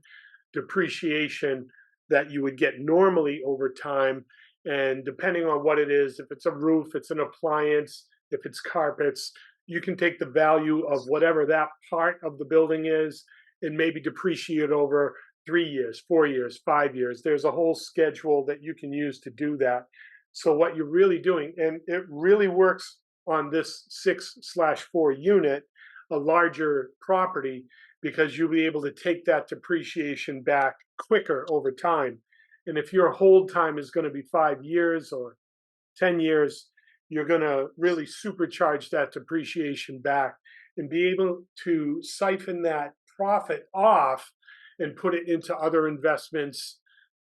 depreciation that you would get normally over time, and depending on what it is, if it's a roof, it's an appliance, if it's carpets, you can take the value of whatever that part of the building is and maybe depreciate over 3 years, 4 years, 5 years. There's a whole schedule that you can use to do that. So what you're really doing, and it really works on this 6/4 unit, a larger property, because you'll be able to take that depreciation back quicker over time. And if your hold time is going to be 5 years or 10 years, you're going to really supercharge that depreciation back and be able to siphon that profit off and put it into other investments.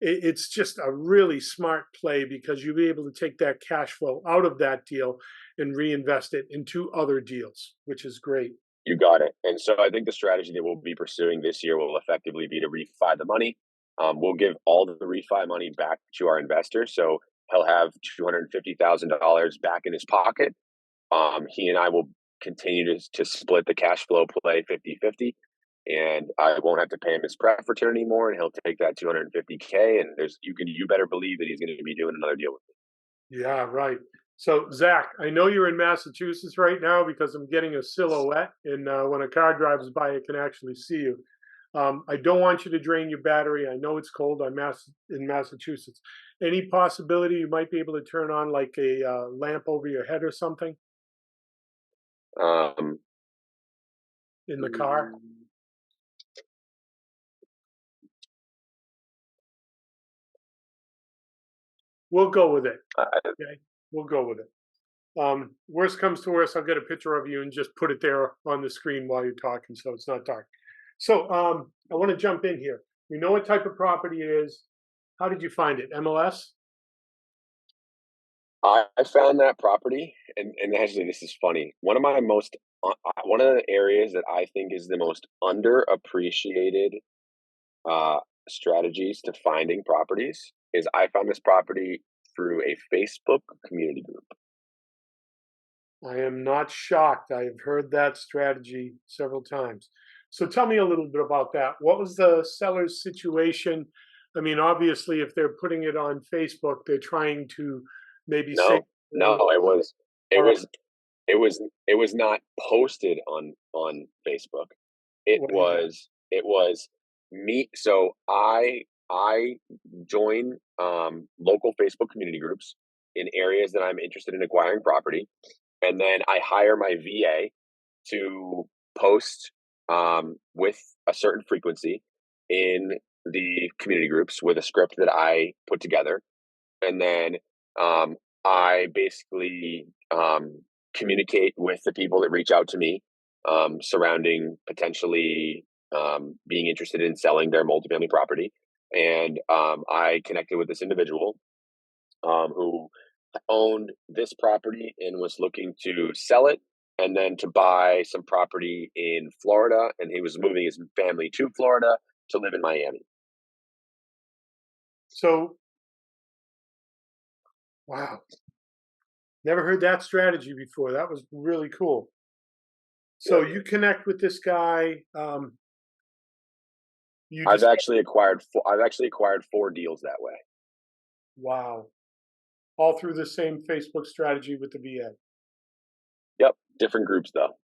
It's just a really smart play because you'll be able to take that cash flow out of that deal and reinvest it into other deals, which is great. You got it. And so I think the strategy that we'll be pursuing this year will effectively be to refi the money. We'll give all the refi money back to our investor. So he'll have $250,000 back in his pocket. He and I will continue to split the cash flow play 50-50. And I won't have to pay him his pref return anymore. And he'll take that 250K. And you better believe that he's going to be doing another deal with me. Yeah, right. So, Zach, I know you're in Massachusetts right now because I'm getting a silhouette, and when a car drives by, I can actually see you. I don't want you to drain your battery. I know it's cold. I'm in Massachusetts. Any possibility you might be able to turn on like a lamp over your head or something in the car? We'll go with it. Okay, we'll go with it. Worst comes to worst, I'll get a picture of you and just put it there on the screen while you're talking, so it's not dark. So I want to jump in here. We know what type of property it is. How did you find it? MLS? I found that property, and actually, this is funny. One of the areas that I think is the most underappreciated strategies to finding properties is I found this property through a Facebook community group. I am not shocked. I have heard that strategy several times. So tell me a little bit about that. What was the seller's situation? I mean, obviously, if they're putting it on Facebook, they're trying to maybe say no. It was not posted on Facebook. It was me. So I join local Facebook community groups in areas that I'm interested in acquiring property, and then I hire my VA to post with a certain frequency in the community groups with a script that I put together, and then I basically communicate with the people that reach out to me surrounding potentially being interested in selling their multifamily property. And I connected with this individual who owned this property and was looking to sell it and then to buy some property in Florida. And he was moving his family to Florida. to live in Miami. So, wow, never heard that strategy before. That was really cool. So Yep. you connect with this guy. You I've just actually acquired four deals that way. wow, all through the same Facebook strategy with the VA, Yep, different groups though.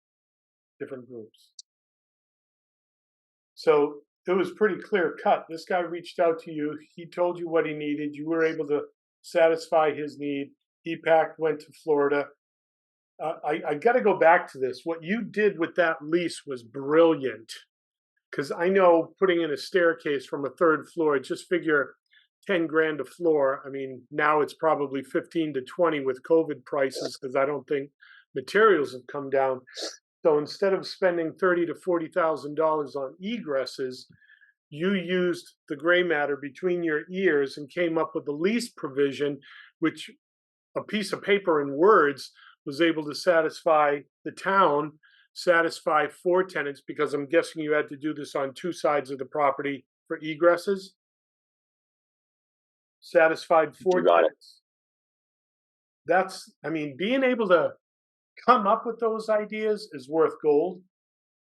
different groups. So it was pretty clear cut. This guy reached out to you. He told you what he needed. You were able to satisfy his need. He packed, went to Florida. I got to go back to this. What you did with that lease was brilliant. Because I know putting in a staircase from a third floor, just figure 10 grand a floor. I mean, now it's probably 15 to 20 with COVID prices because I don't think materials have come down. So instead of spending $30,000 to $40,000 on egresses, you used the gray matter between your ears and came up with a lease provision, which a piece of paper and words was able to satisfy the town, satisfy four tenants, because I'm guessing you had to do this on two sides of the property for egresses. Satisfied four You got it. tenants. That's, I mean, being able to come up with those ideas is worth gold.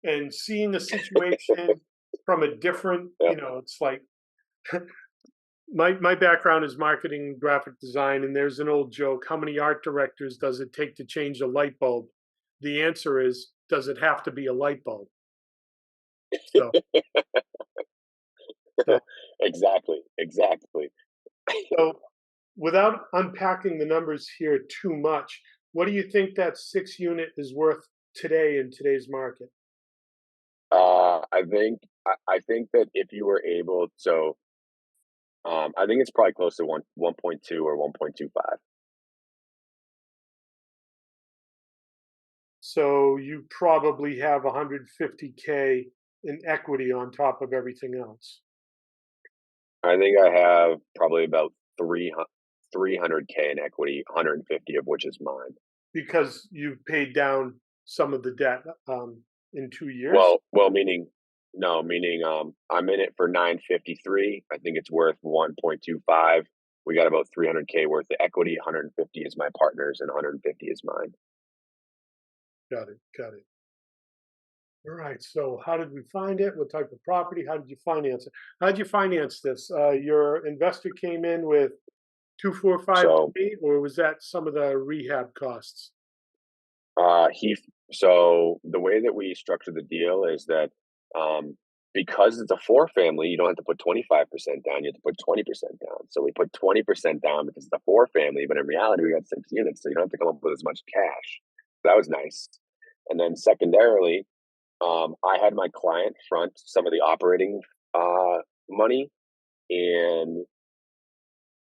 And seeing a situation from a different, Yep. it's like my background is marketing and graphic design, and there's an old joke: how many art directors does it take to change a light bulb? The answer is, does it have to be a light bulb? So, so, Exactly. so without unpacking the numbers here too much, what do you think that 6 unit is worth today in today's market? I think that if you were able, I think it's probably close to 1.2 or 1.25. So you probably have 150K in equity on top of everything else. I think I have probably about 300K in equity, 150 of which is mine. Because you've paid down some of the debt in 2 years. Well, meaning no, meaning I'm in it for 953. I think it's worth 1.25. We got about 300K worth of equity. 150 is my partner's, and 150 is mine. Got it. Got it. All right. So how did we find it? What type of property? How did you finance it? How did you finance this? Your investor came in with 245K, or was that some of the rehab costs? He so the way that we structure the deal is that because it's a four family, you don't have to put 25% down. You have to put 20% down. So we put 20% down because it's a four family, but in reality, we got 6 units, so you don't have to come up with as much cash. That was nice. And then secondarily, I had my client front some of the operating money and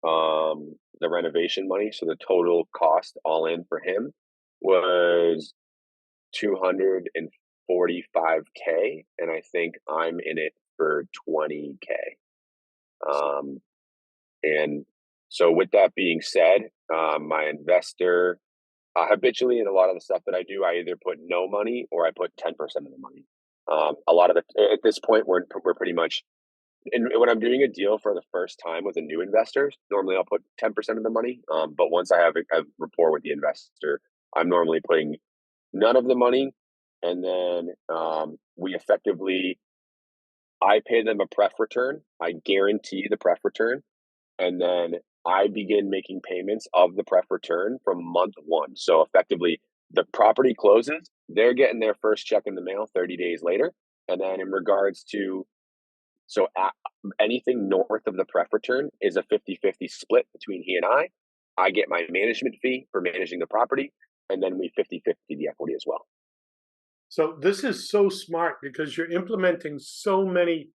the renovation money. So the total cost all in for him was 245K, and I think I'm in it for 20K. And so, with that being said, my investor habitually in a lot of the stuff that I do, I either put no money or I put 10% of the money. A lot of the at this point, we're pretty much. And when I'm doing a deal for the first time with a new investor, normally I'll put 10% of the money. But once I have a rapport with the investor, I'm normally putting none of the money, and then I pay them a pref return. I guarantee the pref return, and then I begin making payments of the pref return from month one. So effectively, the property closes, they're getting their first check in the mail 30 days later. And then in regards to, so anything north of the pref return is a 50-50 split between he and I. I get my management fee for managing the property, and then we 50-50 the equity as well. So this is so smart because you're implementing so many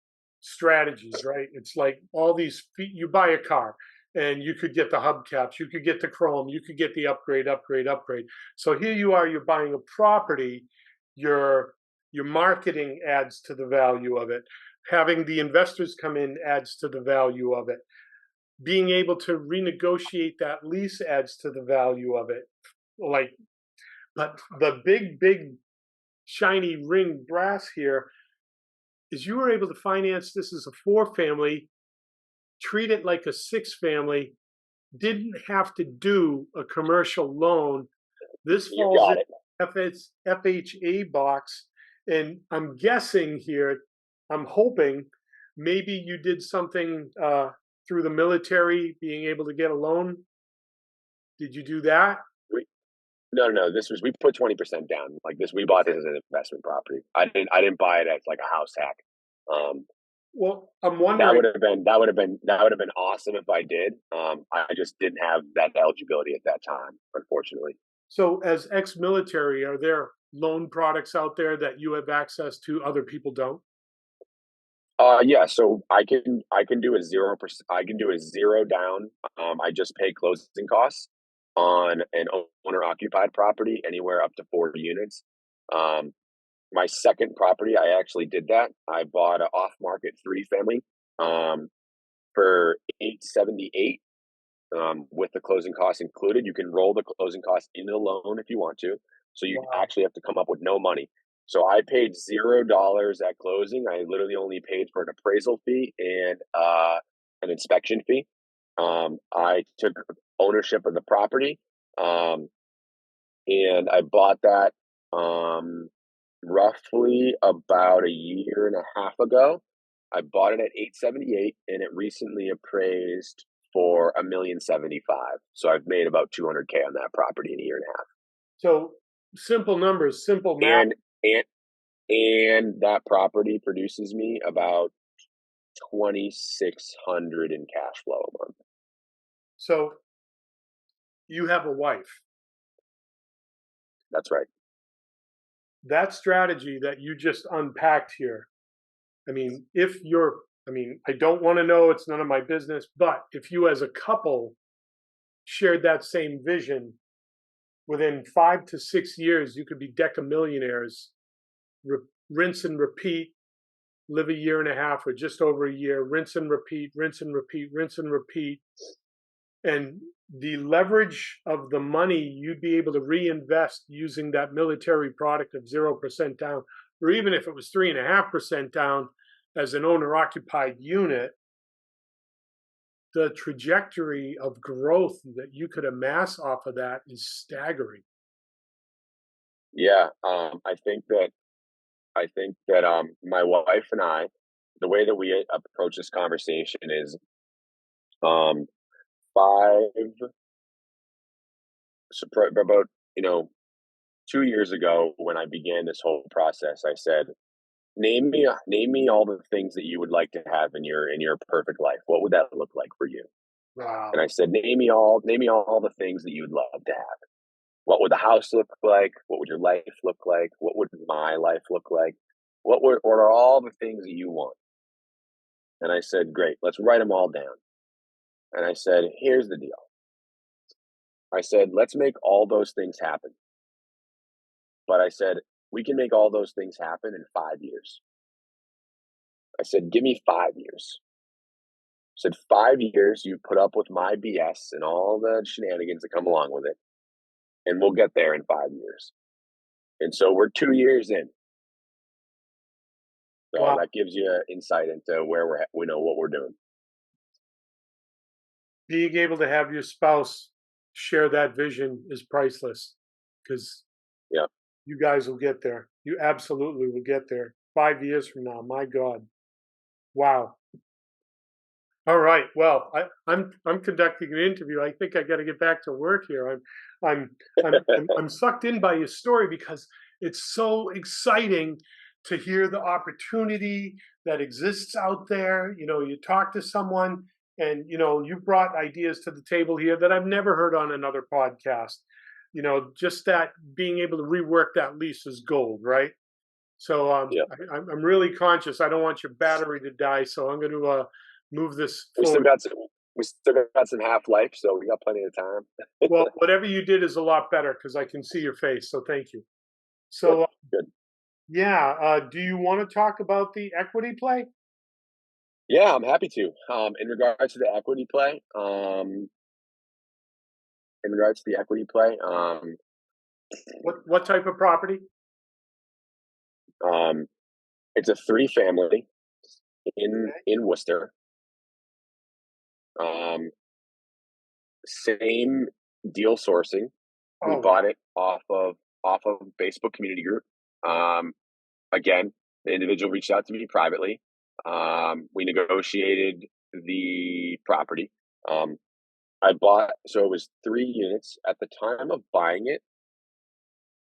strategies, right? It's like all these, you buy a car and you could get the hubcaps, you could get the chrome, you could get the upgrade. So here you are, you're buying a property, your marketing adds to the value of it. Having the investors come in adds to the value of it. Being able to renegotiate that lease adds to the value of it. But the big shiny ring brass here, is you were able to finance this as a 4-family, treat it like a 6-family, didn't have to do a commercial loan. This You falls got in it. FHA box, and I'm guessing here, I'm hoping maybe you did something through the military, being able to get a loan. Did you do that? We, no. We put 20% down. Like this, we bought this as an investment property. I didn't buy it as like a house hack. Um, Well, I'm that wondering. would have been awesome if I did. I just didn't have that eligibility at that time, unfortunately. So, as ex-military, are there loan products out there that you have access to other people don't? Yeah, so I can do a 0%. I can do a zero down. I just pay closing costs on an owner occupied property anywhere up to 4 units. Um, my second property, I actually did that. I bought an off market 3 family um, for 878 with the closing costs included. You can roll the closing costs into the loan if you want to. So you Wow. actually have to come up with no money. So I paid $0 at closing. I literally only paid for an appraisal fee and an inspection fee. I took ownership of the property, um, and I bought that um, roughly about a year and a half ago. I bought it at 878, and it recently appraised for 1,075,000. So I've made about 200K on that property in a year and a half. So, simple numbers, simple math. And and and that property produces me about 2,600 in cash flow a month. So, you have a wife. That's right. That strategy that you just unpacked here, I mean, if you're, I mean, I don't want to know, it's none of my business, but if you as a couple shared that same vision, within 5 to 6 years, you could be decamillionaires, rinse and repeat, live a year and a half or just over a year, rinse and repeat, rinse and repeat, rinse and repeat. And the leverage of the money you'd be able to reinvest using that military product of 0% down, or even if it was 3.5% down as an owner occupied unit, the trajectory of growth that you could amass off of that is staggering. Yeah. I think that my wife and I, the way that we approach this conversation is um, five about 2 years ago when I began this whole process. I said, name me all the things that you would like to have in your perfect life. What would that look like for you? And Wow. I said, name me all the things that you would love to have. What would the house look like? What would your life look like? What would my life look like? What are all the things that you want? And I said, great, let's write them all down. And I said, here's the deal. I said, let's make all those things happen. But I said, we can make all those things happen in 5 years. I said, give me 5 years. I said, 5 years, you put up with my BS and all the shenanigans that come along with it, and we'll get there in 5 years. And so we're 2 years in. So Wow. that gives you an insight into where we know what we're doing. Being able to have your spouse share that vision is priceless because Yeah. you guys will get there. You absolutely will get there 5 years from now. My God. Wow. All right. Well, I'm conducting an interview. I think I got to get back to work here. I'm I'm sucked in by your story because it's so exciting to hear the opportunity that exists out there. You know, you talk to someone and you brought ideas to the table here that I've never heard on another podcast. Just that being able to rework that lease is gold, right? So Yeah. I'm really conscious. I don't want your battery to die, so I'm going to move this We still forward. got some we still got some half life, so we got plenty of time. Well, whatever you did is a lot better because I can see your face. So thank you. Good. So Good. yeah, do you want to talk about the equity play? Yeah, I'm happy to. In regards to the equity play, in regards to the equity play, What type of property? um, It's a 3-family in Worcester. Same deal sourcing. We Oh, bought it off of Facebook community group. Again, the individual reached out to me privately. We negotiated the property. I bought, so it was 3 units. At the time of buying it,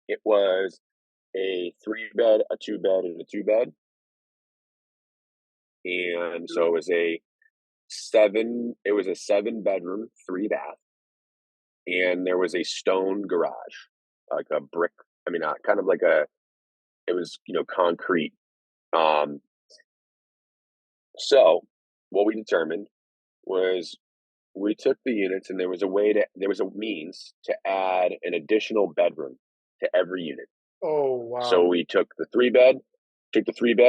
it was a 3-bed, a 2-bed, and a 2-bed. And so it was a 7-bedroom, 3-bath, and there was a stone garage, like a brick, I mean, kind of like it was, concrete. Um, so what we determined was we took the units and there was a means to add an additional bedroom to every unit. oh, So wow. we took the 3-bed,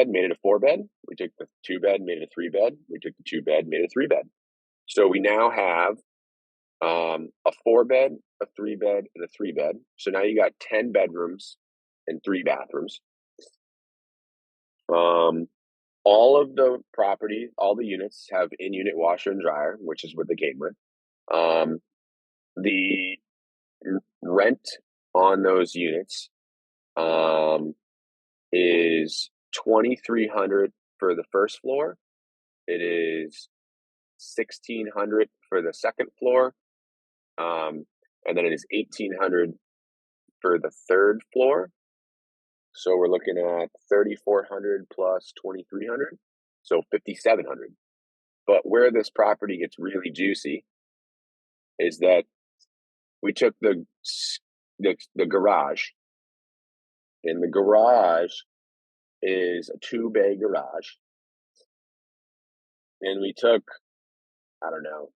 made it a 4-bed. We took the 2-bed, made it a 3-bed. We took the 2-bed, made it a 3-bed. So we now have a 4-bed, a 3-bed, and a 3-bed. So now you got 10 bedrooms and 3 bathrooms. All of the property, all the units have in-unit washer and dryer, which is what they came with. The rent on those units is $2,300 for the first floor. It is $1,600 for the second floor, and then it is $1,800 for the third floor. So we're looking at 3,400 plus 2,300, so 5,700. But where this property gets really juicy is that we took the garage, and the garage is a 2-bay garage, and we took, I don't know,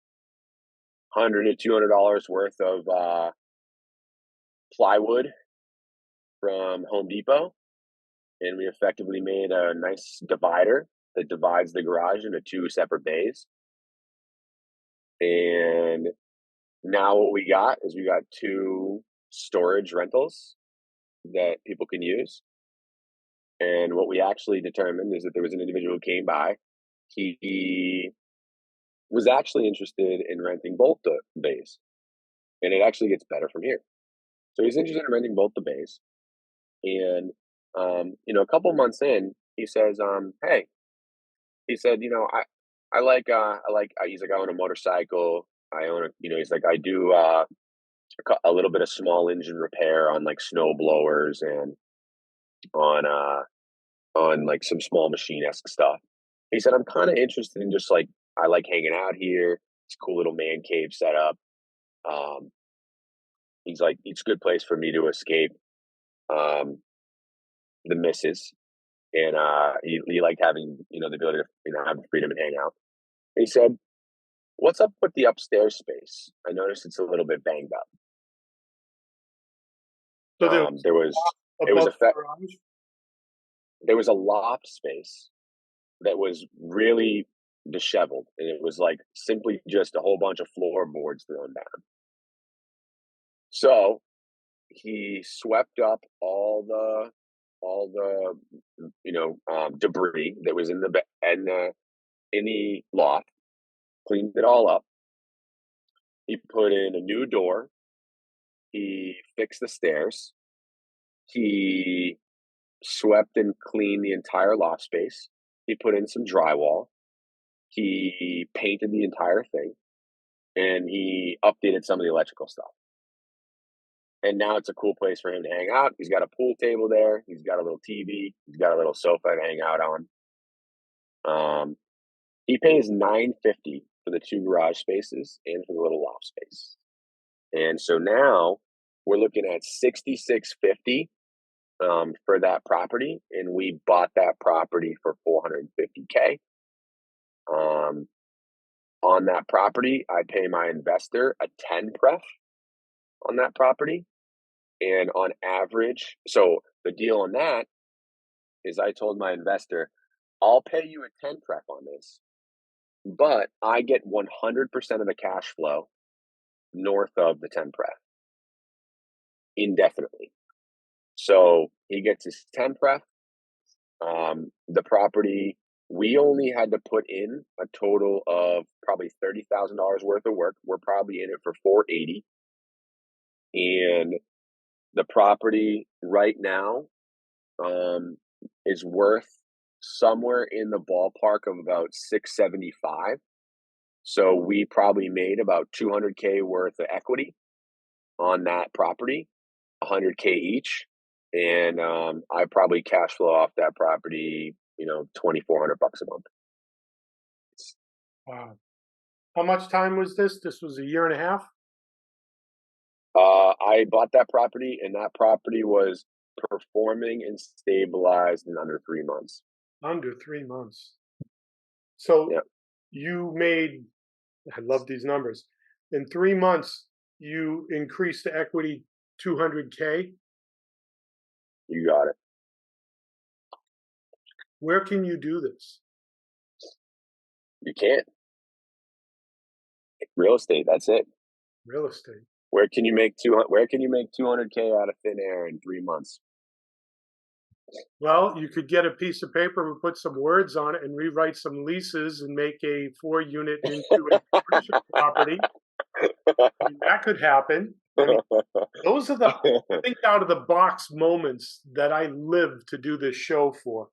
$100 to $200 worth of plywood from Home Depot, and we effectively made a nice divider that divides the garage into 2 separate bays. And now what we got is we got 2 storage rentals that people can use. And what we actually determined is that there was an individual who came by. He was actually interested in renting both the bays, and it actually gets better from here. So he's interested in renting both the bays, and a couple months in, he says, "Hey," he said, he's like, "I own a motorcycle. I own a, he's like, I do a little bit of small engine repair on like snow blowers and on like some small machine-esque stuff." He said, "I'm kind of interested in just like, I like hanging out here. It's a cool little man cave setup. Um, he's like, it's a good place for me to escape um, the missus." And he liked having, the ability to, have the freedom and hang out. And he said, "What's up with the upstairs space? I noticed it's a little bit banged up." So there There was, it was above a, the garage? there was a loft space that was really disheveled, and it was like simply just a whole bunch of floorboards thrown down. So he swept up all the debris that was in the loft, cleaned it all up. He put in a new door. He fixed the stairs. He swept and cleaned the entire loft space. He put in some drywall. He painted the entire thing, and he updated some of the electrical stuff. And now it's a cool place for him to hang out. He's got a pool table there. He's got a little TV. He's got a little sofa to hang out on. He pays $950 for the 2 garage spaces and for the little loft space. And so now we're looking at $6,650 for that property, and we bought that property for $450K. On that property, I pay my investor a 10 pref on that property, and on average, so the deal on that is I told my investor, "I'll pay you a 10 pref on this, but I get 100% of the cash flow north of the 10 pref indefinitely." So he gets his 10 pref. The property, we only had to put in a total of probably $30,000 worth of work. We're probably in it for 480, and the property right now is worth somewhere in the ballpark of about 675. So we probably made about 200K worth of equity on that property, 100K each, and I probably cash flow off that property, $2,400 a month. Wow. How much time was this? This was a year and a half? I bought that property, and that property was performing and stabilized in under 3 months. Under 3 months. So Yeah, you made, I love these numbers. In 3 months, you increased the equity 200K. you got it. Where can you do this? You can't. Real estate, that's it. Real estate. Where can you make 200K out of thin air in 3 months? Well, you could get a piece of paper and put some words on it and rewrite some leases and make a 4 unit into a commercial property. I mean, that could happen. I mean, those are the think out of the box moments that I live to do this show for.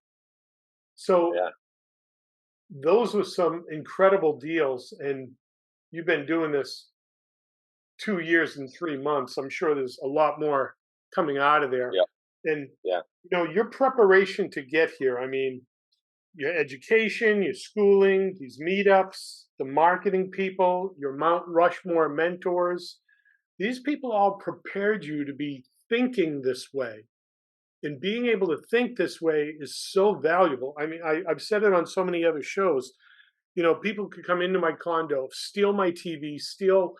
So Yeah, those were some incredible deals, and you've been doing this 2 years and 3 months. I'm sure there's a lot more coming out of there. yeah, And yeah, your preparation to get here. I mean, your education, your schooling, these meetups, the marketing people, your Mount Rushmore mentors. These people all prepared you to be thinking this way. And being able to think this way is so valuable. I mean, I've said it on so many other shows. People could come into my condo, steal my TV, steal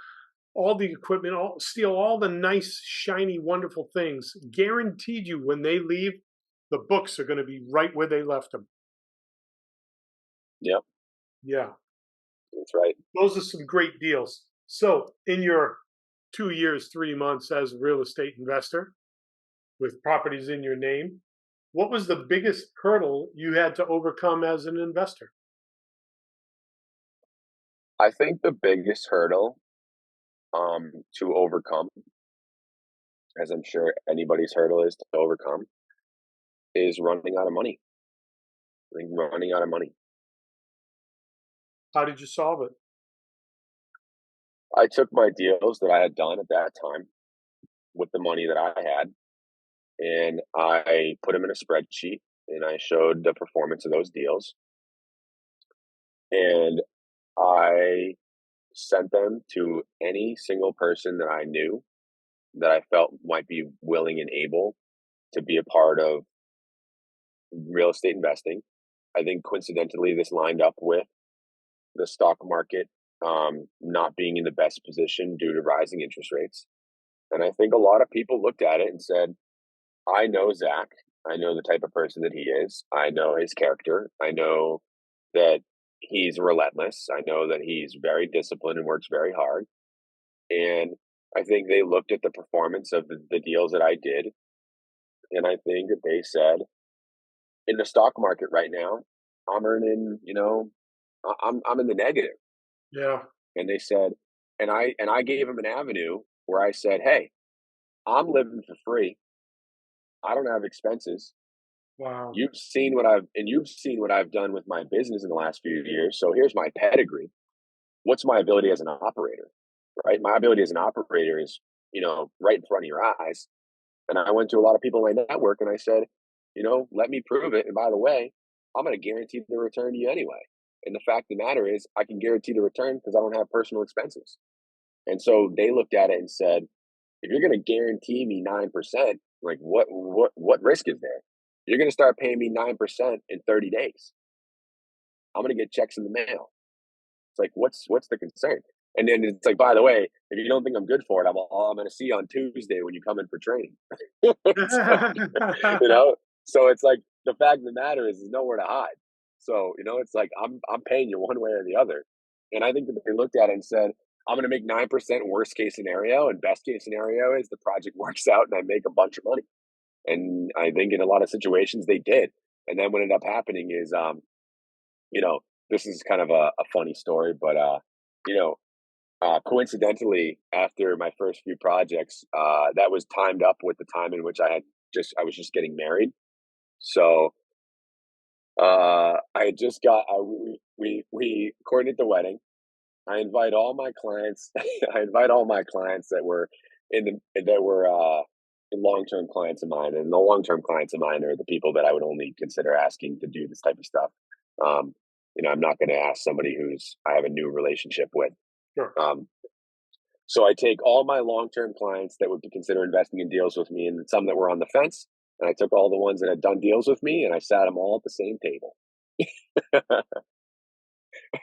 all the equipment, steal all the nice, shiny, wonderful things. Guaranteed you when they leave, the books are going to be right where they left them. yep, Yeah, that's right. those are some great deals. So, in your 2 years, 3 months as a real estate investor with properties in your name, what was the biggest hurdle you had to overcome as an investor? I think the biggest hurdle to overcome, as I'm sure anybody's hurdle is to overcome, is running out of money. I think running out of money. How did you solve it? I took my deals that I had done at that time with the money that I had, and I put them in a spreadsheet, and I showed the performance of those deals, and I sent them to any single person that I knew that I felt might be willing and able to be a part of real estate investing. I think coincidentally, this lined up with the stock market not being in the best position due to rising interest rates. And I think a lot of people looked at it and said, I know Zach. I know the type of person that he is. I know his character. I know that he's relentless. I know that he's very disciplined and works very hard. And I think they looked at the performance of the deals that I did. And I think that they said, in the stock market right now, I'm earning, I'm in the negative. Yeah. And they said, and I gave them an avenue where I said, hey, I'm living for free. I don't have expenses. Wow. You've seen what I've done with my business in the last few years. So here's my pedigree. What's my ability as an operator? Right? My ability as an operator is, right in front of your eyes. And I went to a lot of people in my network and I said, let me prove it. And by the way, I'm going to guarantee the return to you anyway. And the fact of the matter is, I can guarantee the return because I don't have personal expenses. And so they looked at it and said, if you're going to guarantee me 9%, like what risk is there? You're going to start paying me 9% in 30 days. I'm going to get checks in the mail. It's like, what's the concern? And then it's like, by the way, if you don't think I'm good for it, I'm going to see you on Tuesday when you come in for training. It's like, so it's like, the fact of the matter is, there's nowhere to hide. So, it's like, I'm paying you one way or the other. And I think that they looked at it and said, I'm going to make 9% worst case scenario, and best case scenario is the project works out and I make a bunch of money. And I think in a lot of situations they did. And then what ended up happening is, you know, this is kind of a funny story, but you know, coincidentally, after my first few projects, that was timed up with the time in which I was just getting married. So I had just got we coordinate the wedding. I invite all my clients. I invite all my clients that were in long term clients of mine, and the long term clients of mine are the people that I would only consider asking to do this type of stuff. Um, I'm not going to ask somebody who's I have a new relationship with. Sure. So I take all my long term clients that would consider investing in deals with me, and some that were on the fence, and I took all the ones that had done deals with me, and I sat them all at the same table.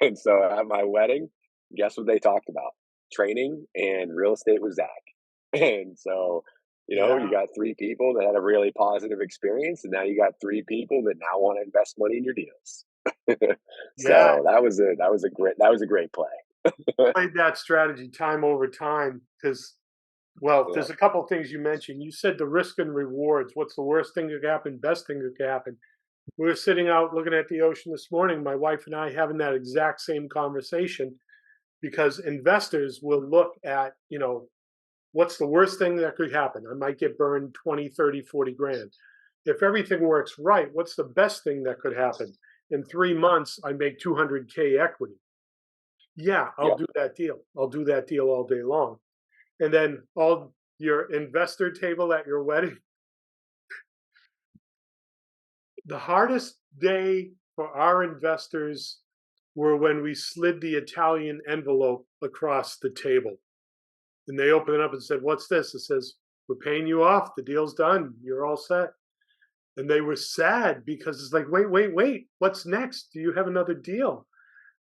And so at my wedding, guess what they talked about? Training and real estate with Zach. And so, you Yeah. got three people that had a really positive experience, and now you got three people that now want to invest money in your deals. Yeah. So that was a great play. Played that strategy time over time because, well, Yeah. there's a couple of things you mentioned. You said the risk and rewards. What's the worst thing that could happen? Best thing that could happen. We were sitting out looking at the ocean this morning, my wife and I having that exact same conversation because investors will look at, what's the worst thing that could happen? I might get burned 20, 30, 40 grand. If everything works right, what's the best thing that could happen? In 3 months, I make 200K equity. Yeah, I'll Yeah. do that deal. I'll do that deal all day long. And then all your investor table at your wedding, the hardest day for our investors were when we slid the Italian envelope across the table. And they opened it up and said, "What's this?" It says, "We're paying you off. The deal's done. You're all set." And they were sad because it's like, wait, wait, wait. What's next? Do you have another deal?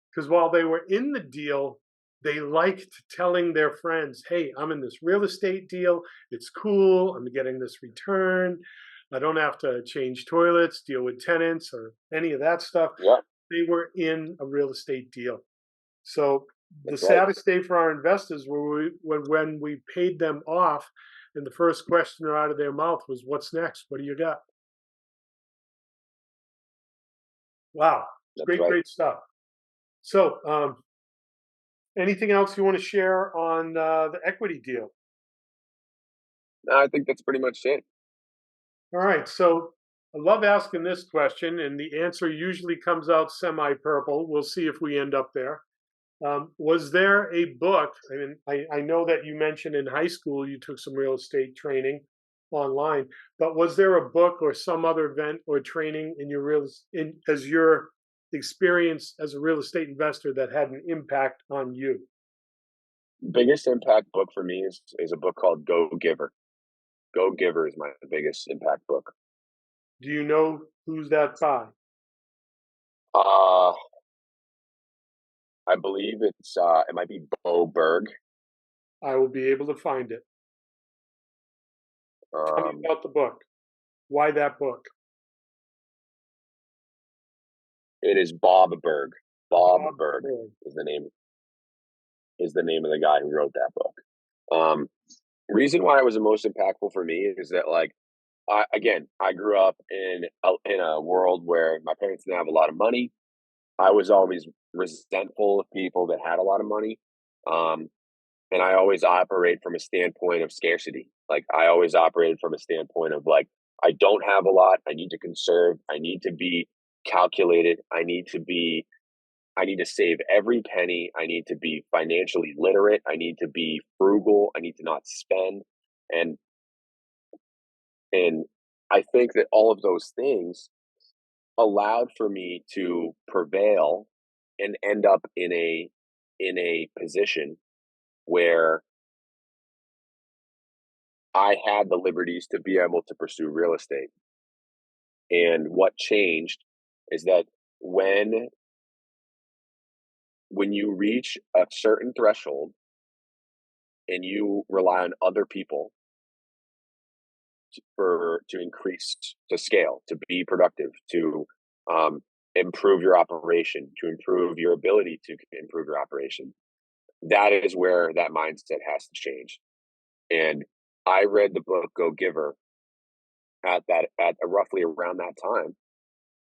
Because while they were in the deal, they liked telling their friends, "Hey, I'm in this real estate deal. It's cool. I'm getting this return. I don't have to change toilets, deal with tenants, or any of that stuff." Yeah. They were in a real estate deal. So the That's right. saddest day for our investors when we paid them off, and the first question out of their mouth was, "What's next? What do you got?" Wow, That's great, right. great stuff. So, anything else you want to share on the equity deal? No, I think that's pretty much it. All right. So I love asking this question, and the answer usually comes out semi purple. We'll see if we end up there. Was there a book? I mean, I know that you mentioned in high school you took some real estate training online, but was there a book or some other event or training in as your experience as a real estate investor that had an impact on you? Biggest impact book for me is a book called Go Giver. Go Giver is my biggest impact book. Do you know who's that by? Uh I believe it might be Bo Berg. I will be able to find it. Tell me Um about the book. Why that book? it is Bob Berg. Bob Bob Berg Berg. is the name of the guy who wrote that book. Reason why it was the most impactful for me is that I grew up in a world where my parents didn't have a lot of money. I was always resentful of people that had a lot of money. Um, and I always operate from a standpoint of scarcity. Like I always operated from a standpoint of like, I don't have a lot. I need to conserve. I need to be calculated. I need to save every penny. I need to be financially literate. I need to be frugal. I need to not spend. And and I think that all of those things allowed for me to prevail and end up in a position where I had the liberties to be able to pursue real estate. And what changed is that when when you reach a certain threshold and you rely on other people to increase to scale, to be productive, to um, improve your operation, to improve your ability to improve your operation, that is where that mindset has to change. And I read the book Go Giver at roughly around that time,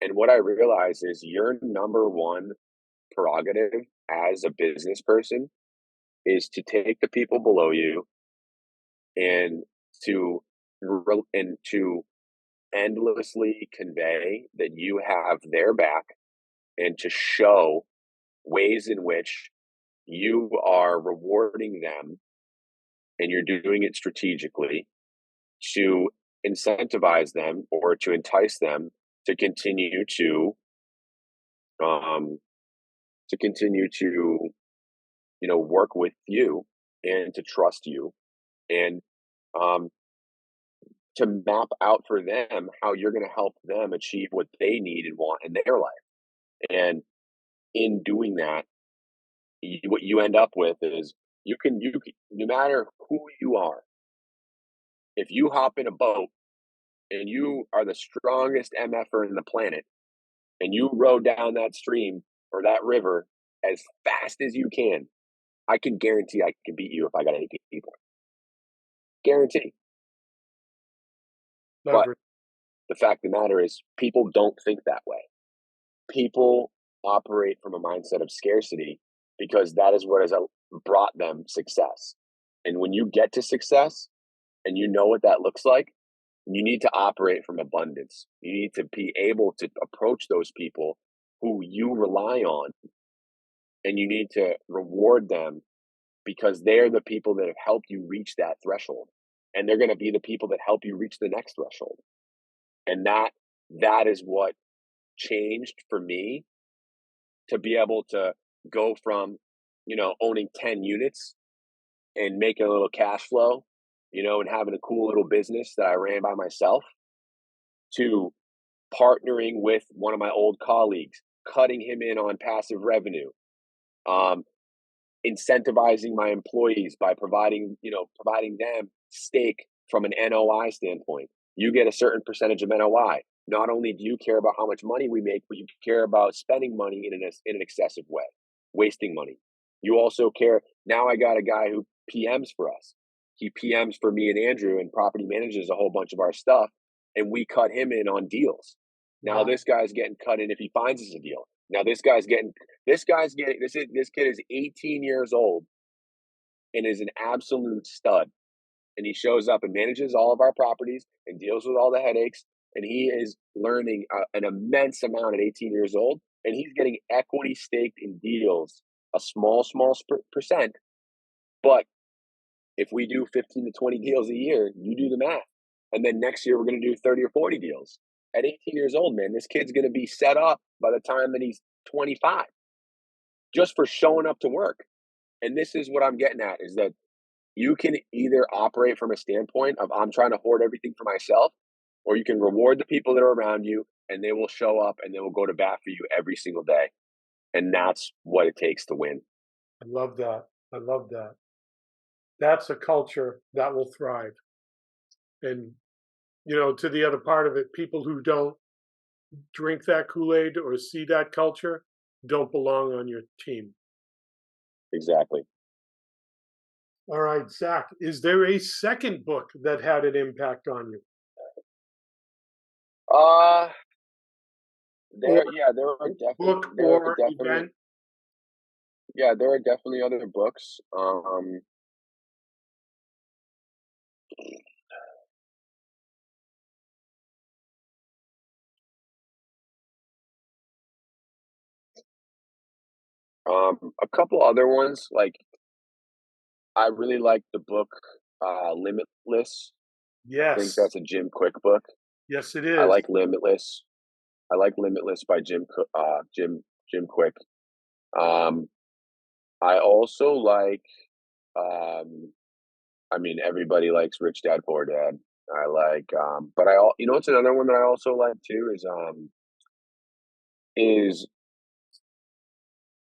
And what I realize is your number one prerogative as a business person is to take the people below you and to and to endlessly convey that you have their back and to show ways in which you are rewarding them and you're doing it strategically to incentivize them or to entice them to continue um to work with you and to trust you and um to map out for them how you're going to help them achieve what they need and want in their life. And in doing that, what you end up with is you can, no matter who you are, if you hop in a boat and you are the strongest MFer in the planet and you row down that stream or that river as fast as you can, I can guarantee I can beat you if I got any people. Guarantee. But Leverage. the fact of the matter is, people don't think that way. People operate from a mindset of scarcity because that is what has brought them success. And when you get to success and you know what that looks like, you need to operate from abundance. You need to be able to approach those people who you rely on, and you need to reward them because they're the people that have helped you reach that threshold. And they're going to be the people that help you reach the next threshold. And that is what changed for me to be able to go from, owning 10 units and making a little cash flow, and having a cool little business that I ran by myself, to partnering with one of my old colleagues, cutting him in on passive revenue, um, incentivizing my employees by providing them stake from an NOI standpoint. You get a certain percentage of NOI. Not only do you care about how much money we make, but you care about spending money in an excessive way, wasting money. You also care. Now I got a guy who PMs for us. He PMs for me and Andrew and property manages a whole bunch of our stuff, and we cut him in on deals. Now this guy's getting cut in if he finds us a deal. Now this kid is 18 years old and is an absolute stud. And he shows up and manages all of our properties and deals with all the headaches. And he is learning an immense amount at 18 years old. And he's getting equity staked in deals, a small percent. But if we do 15 to 20 deals a year, you do the math. And then next year, we're going to do 30 or 40 deals. At 18 years old, man, this kid's going to be set up by the time that he's 25 just for showing up to work. And this is what I'm getting at, is that you can either operate from a standpoint of I'm trying to hoard everything for myself, or you can reward the people that are around you and they will show up and they will go to bat for you every single day. And that's what it takes to win. I love that. I love that. That's a culture that will thrive. And, to the other part of it, people who don't drink that Kool-Aid or see that culture don't belong on your team. Exactly. All right, Zach, is there a second book that had an impact on you? There are Book or event? there are definitely other books. A couple other ones, like I really like the book Limitless. I think Yes. that's a Jim Quick book. Yes, it I is. like Limitless. I like Limitless by Jim Quick. Um, I also like. I mean, everybody likes Rich Dad Poor Dad. I like, but what's another one that I also like too is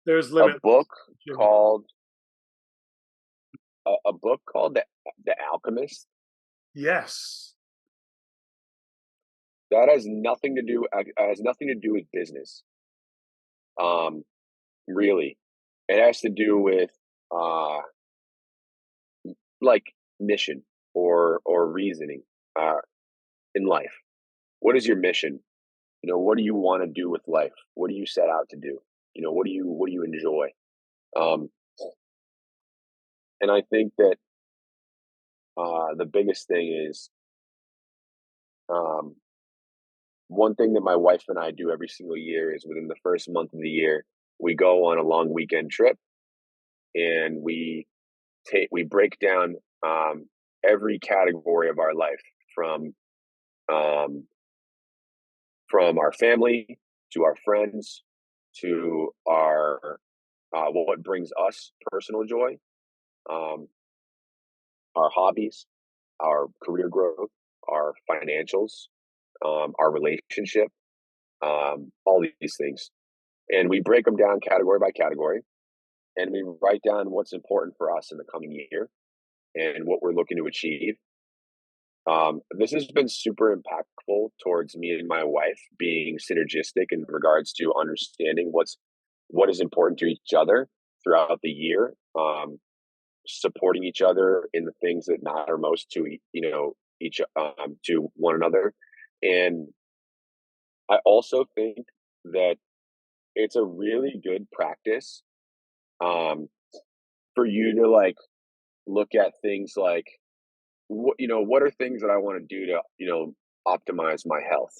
There's a Limitless. book Jim. called a book called the Alchemist. Yes. That has nothing to do. Has nothing to do with business. Really, it has to do with uh, like mission or reasoning in life. What is your mission? what do you want to do with life? What do you set out to do? What do you enjoy? Um, and I think that the biggest thing is um, one thing that my wife and I do every single year is within the first month of the year, we go on a long weekend trip and we break down every category of our life from um, from our family to our friends to our what brings us personal joy, um, our hobbies, our career growth, our financials, our relationship, all these things. And we break them down category by category, and we write down what's important for us in the coming year and what we're looking to achieve. This has been super impactful towards me and my wife being synergistic in regards to understanding what is important to each other throughout the year, supporting each other in the things that matter most to each to one another. And I also think that it's a really good practice um, for you to like look at things like what are things that I want to do to optimize my health.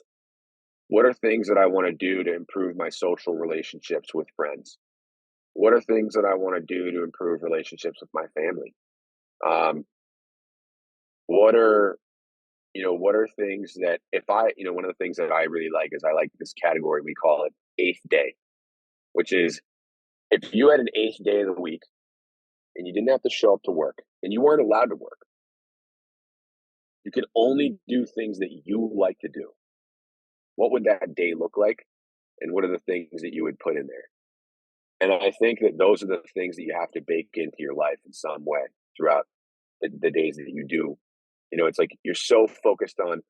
What are things that I want to do to improve my social relationships with friends? What are things that I want to do to improve relationships with my family? Um, what are what are things that if I one of the things that I really like is I like this category we call it eighth day, which is if you had an eighth day of the week and you didn't have to show up to work and you weren't allowed to work, you could only do things that you like to do. What would that day look like? And what are the things that you would put in there? And I think that those are the things that you have to bake into your life in some way throughout the days that you do. It's like you're so focused on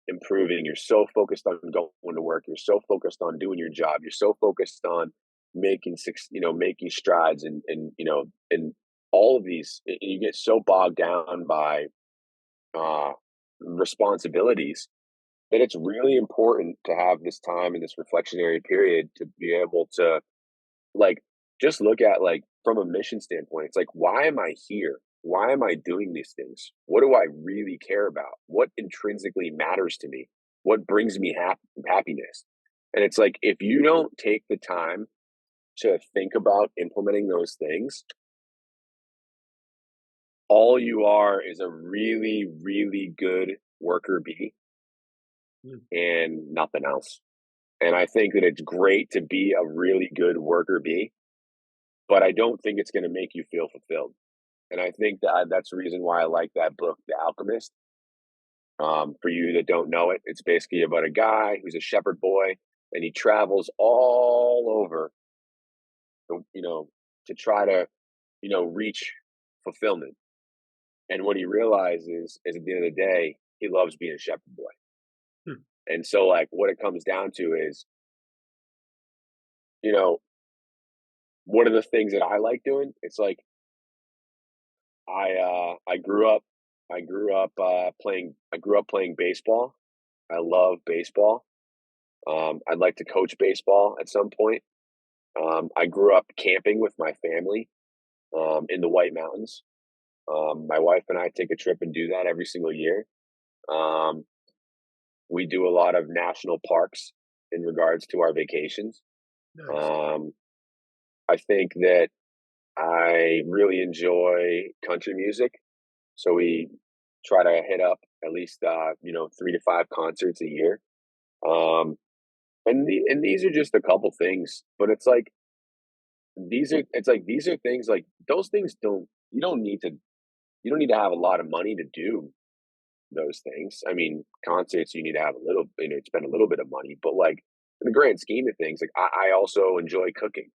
improving, you're so focused on going to work, you're so focused on doing your job, you're so focused on making strides and all of these, and you get so bogged down by uh, responsibilities that it's really important to have this time and this reflectionary period to be able to like just look at like from a mission standpoint. It's like, why am I here? Why am I doing these things? What do I really care about? What intrinsically matters to me? What brings me happiness? And it's like if you don't take the time to think about implementing those things, all you are is a really, really good worker bee Mm. and nothing else. And I think that it's great to be a really good worker bee, but I don't think it's going to make you feel fulfilled. And I think that that's the reason why I like that book, The Alchemist. For you that don't know it, it's basically about a guy who's a shepherd boy, and he travels all over, the, to try to, reach fulfillment. And what he realizes is at the end of the day, he loves being a shepherd boy. Hmm. And so, like, what it comes down to is, you know, what are the things that I like doing? It's like I grew up playing baseball. I love baseball. I'd like to coach baseball at some point. I grew up camping with my family in the White Mountains. My wife and I take a trip and do that every single year. Um, we do a lot of national parks in regards to our vacations. Nice. Um, I think that I really enjoy country music. So we try to hit up at least 3 to 5 concerts a year. Um, and these are just a couple things, but these are things like those things don't you don't need to have a lot of money to do those things. I mean, concerts you need to have a little spend a little bit of money, but like in the grand scheme of things, like I also enjoy cooking.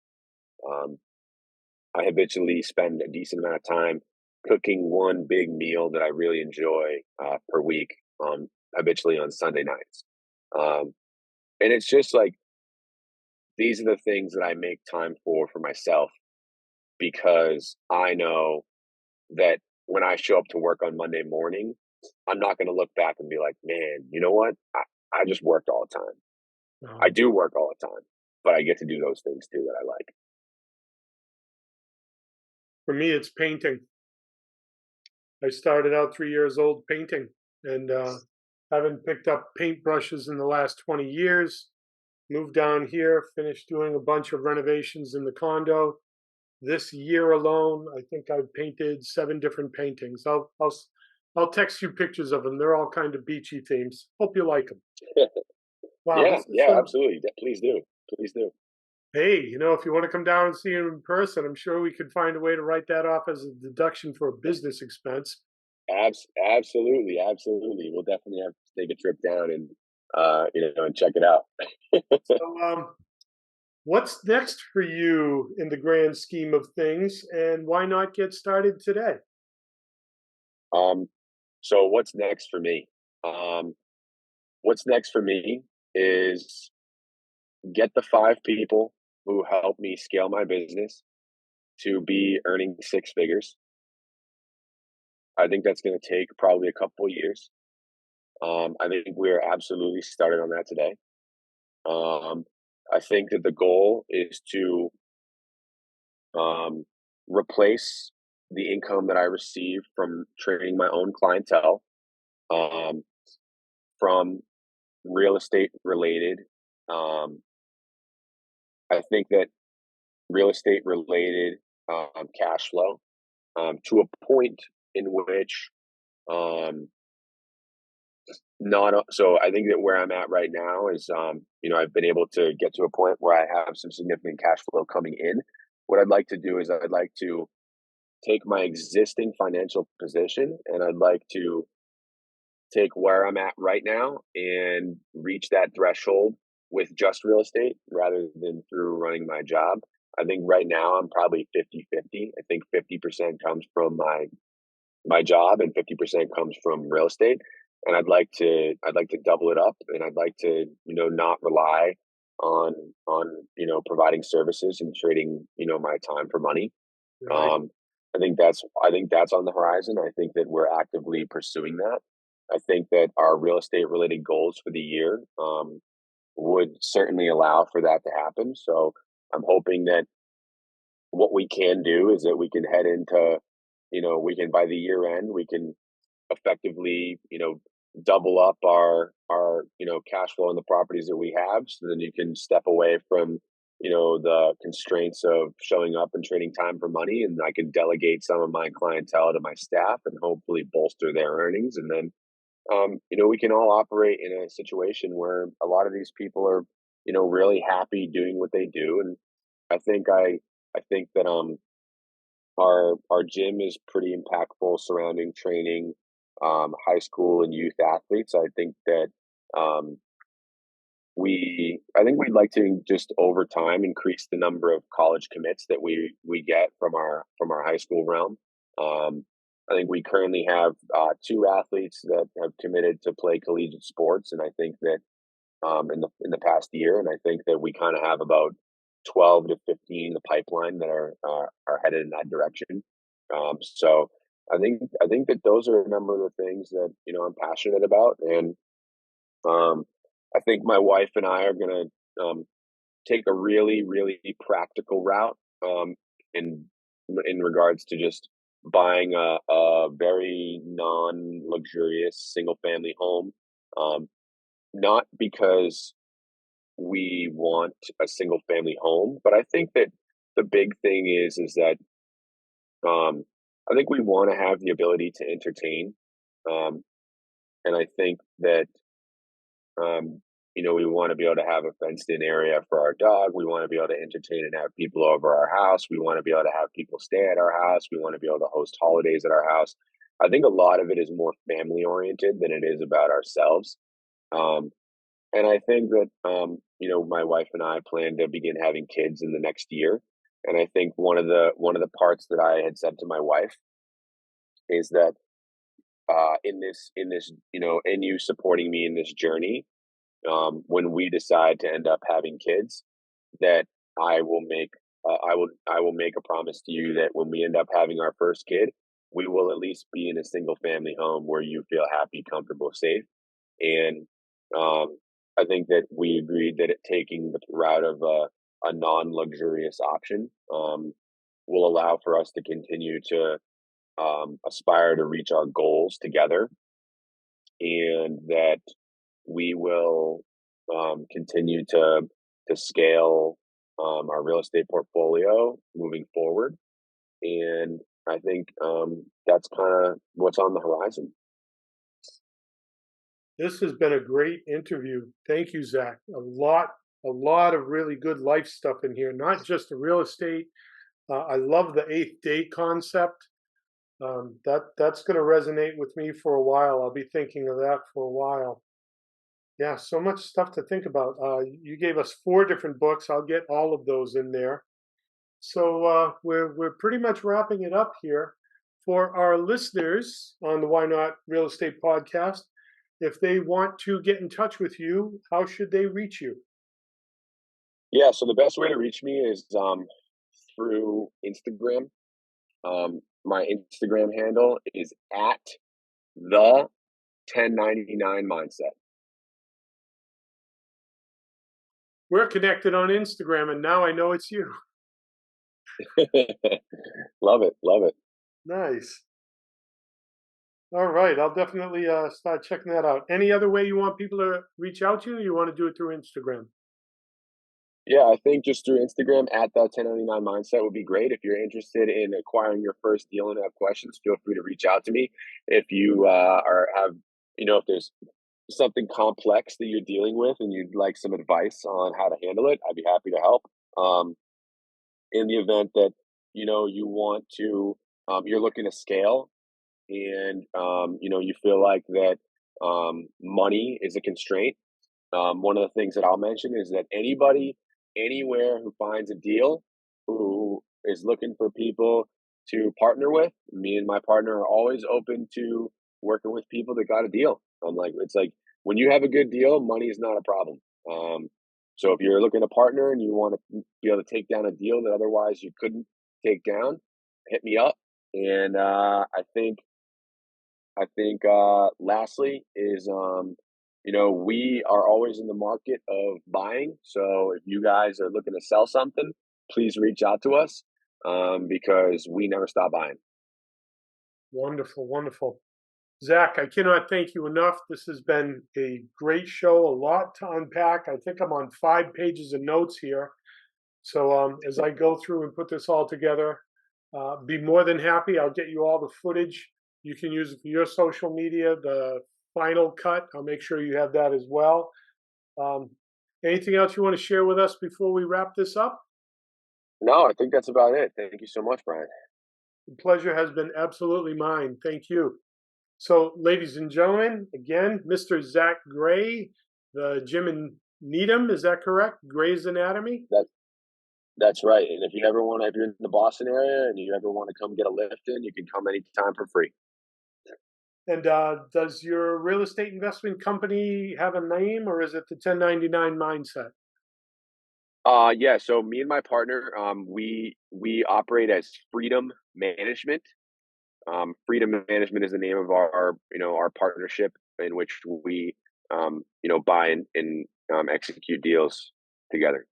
Um, I habitually spend a decent amount of time cooking one big meal that I really enjoy per week, habitually on Sunday nights. Um, and it's just like these are the things that I make time for myself because I know that when I show up to work on Monday morning, I'm not going to look back and be like, man, you know what? I just worked all the time. I Um, do work all the time, but I get to do those things too that I like. for me, it's painting. I started out 3 years old painting and haven't picked up paintbrushes in the last 20 years. Moved down here, finished doing a bunch of renovations in the condo. This year alone, I think I've painted 7 different paintings. I'll text you pictures of them. They're all kind of beachy themes. Hope you like them. Wow, Yeah, this is yeah, some. absolutely. Please do, please do. Hey, if you want to come down and see him in person, I'm sure we could find a way to write that off as a deduction for a business expense. Absolutely, absolutely. We'll definitely have to take a trip down and and check it out. So, what's next for you in the grand scheme of things, and why not get started today? um, so what's next for me? Um, what's next for me is get the 5 people who help me scale my business to be earning 6 figures. I think that's going to take probably a couple of years. I think we're absolutely started on that today. Um, I think that the goal is to um, replace the income that I receive from training my own clientele um, from real estate related. Um, I think that real estate related cash flow to a point in which um, not so I think that where I'm at right now is I've been able to get to a point where I have some significant cash flow coming in. What I'd like to do is I'd like to take my existing financial position and I'd like to take where I'm at right now and reach that threshold with just real estate rather than through running my job. I think right now I'm probably 50-50. I think 50% comes from my job and 50% comes from real estate. And I'd like to double it up and I'd like to, not rely on providing services and trading, my time for money. Right. Um, I think that's on the horizon. I think that we're actively pursuing that. I think that our real estate related goals for the year would certainly allow for that to happen. So I'm hoping that what we can do is that we can head into, we can by the year end we can effectively, double up our cash flow in the properties that we have, so then you can step away from the constraints of showing up and trading time for money, and I can delegate some of my clientele to my staff and hopefully bolster their earnings, and then we can all operate in a situation where a lot of these people are really happy doing what they do. And I think that our gym is pretty impactful surrounding training high school and youth athletes. I think that um, I think we'd like to just over time increase the number of college commits that we get from our high school realm. Um, I think we currently have 2 athletes that have committed to play collegiate sports, and I think that in the past year, and I think that we kind of have about 12 to 15 in the pipeline that are headed in that direction. So I think that those are a number of the things that I'm passionate about, and I think my wife and I are going to take a really really practical route in in regards to just buying a very non luxurious single family home. Um, Not because we want a single family home, but I think that the big thing is that um, I think we want to have the ability to entertain, um, and I think that um, we want to be able to have a fenced in area for our dog. We want to be able to entertain and have people over our house. We want to be able to have people stay at our house. We want to be able to host holidays at our house. I think a lot of it is more family oriented than it is about ourselves. Um, And I think that, my wife and I plan to begin having kids in the next year. And I think one of the parts that I had said to my wife is that in this in you supporting me in this journey, when we decide to end up having kids, that I will make a promise to you that when we end up having our first kid, we will at least be in a single family home where you feel happy, comfortable, safe, and um, I think that we agreed that taking the route of a non-luxurious option will allow for us to continue to aspire to reach our goals together, and that we will continue to scale our real estate portfolio moving forward. And I think that's kind of what's on the horizon. This has been a great interview. Thank you, Zack. A lot of really good life stuff in here, not just the real estate. I love the eighth day concept. That's going to resonate with me for a while. I'll be thinking of that for a while. Yeah, so much stuff to think about. You gave us 4 different books. I'll get all of those in there. So we're pretty much wrapping it up here. For our listeners on the Why Not Real Estate podcast, if they want to get in touch with you, how should they reach you? Yeah, so the best way to reach me is through Instagram. My Instagram handle is at the 1099 mindset. We're connected on Instagram, and now I know it's you. Love it. Love it. Nice. All right, I'll definitely start checking that out. Any other way you want people to reach out to you? Or you want to do it through Instagram? Yeah, I think just through Instagram at the 1099 mindset would be great. If you're interested in acquiring your first deal and have questions, feel free to reach out to me. If you if there's something complex that you're dealing with and you'd like some advice on how to handle it, I'd be happy to help. In the event that you want to, you're looking to scale, and you feel like that money is a constraint. One of the things that I'll mention is that anybody, anywhere who finds a deal, who is looking for people to partner with, me and my partner are always open to working with people that got a deal. It's like when you have a good deal, money is not a problem. So if you're looking to partner and you want to be able to take down a deal that otherwise you couldn't take down, hit me up. And lastly is we are always in the market of buying. So if you guys are looking to sell something, please reach out to us because we never stop buying. Wonderful, wonderful. Zack, I cannot thank you enough. This has been a great show, a lot to unpack. I think I'm on 5 pages of notes here. So as I go through and put this all together, be more than happy. I'll get you all the footage. You can use it for your social media, the final cut. I'll make sure you have that as well. Anything else you want to share with us before we wrap this up? No, I think that's about it. Thank you so much, Brian. The pleasure has been absolutely mine. Thank you. So, ladies and gentlemen, again, Mr. Zack Gray, the gym in Needham, is that correct? Gray's Anatomy? That's right. And if you're in the Boston area and you ever want to come get a lift in, you can come anytime for free. And does your real estate investment company have a name, or is it the 1099 mindset? Yeah. So me and my partner, we operate as Freedom Management. Freedom Management is the name of our partnership in which we buy and execute deals together.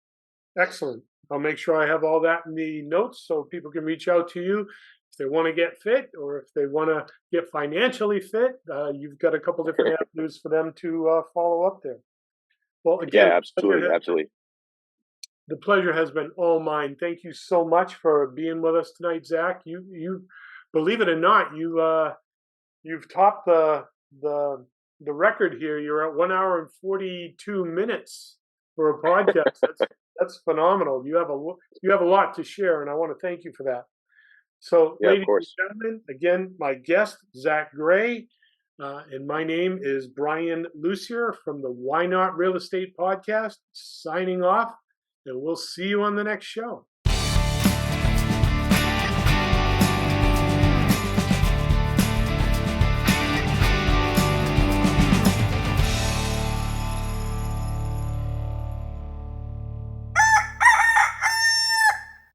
Excellent. I'll make sure I have all that in the notes so people can reach out to you if they want to get fit or if they want to get financially fit. You've got a couple different avenues for them to follow up there. Well, again, Yeah, absolutely. The pleasure has been all mine. Thank you so much for being with us tonight, Zack. You believe it or not, you've topped the record here. You're at 1 hour and 42 minutes for a podcast. That's phenomenal. You have a lot to share, and I want to thank you for that. So, yeah, ladies and gentlemen, again, my guest, Zack Gray, and my name is Brian Lucier from the Why Not Real Estate podcast, signing off, and we'll see you on the next show.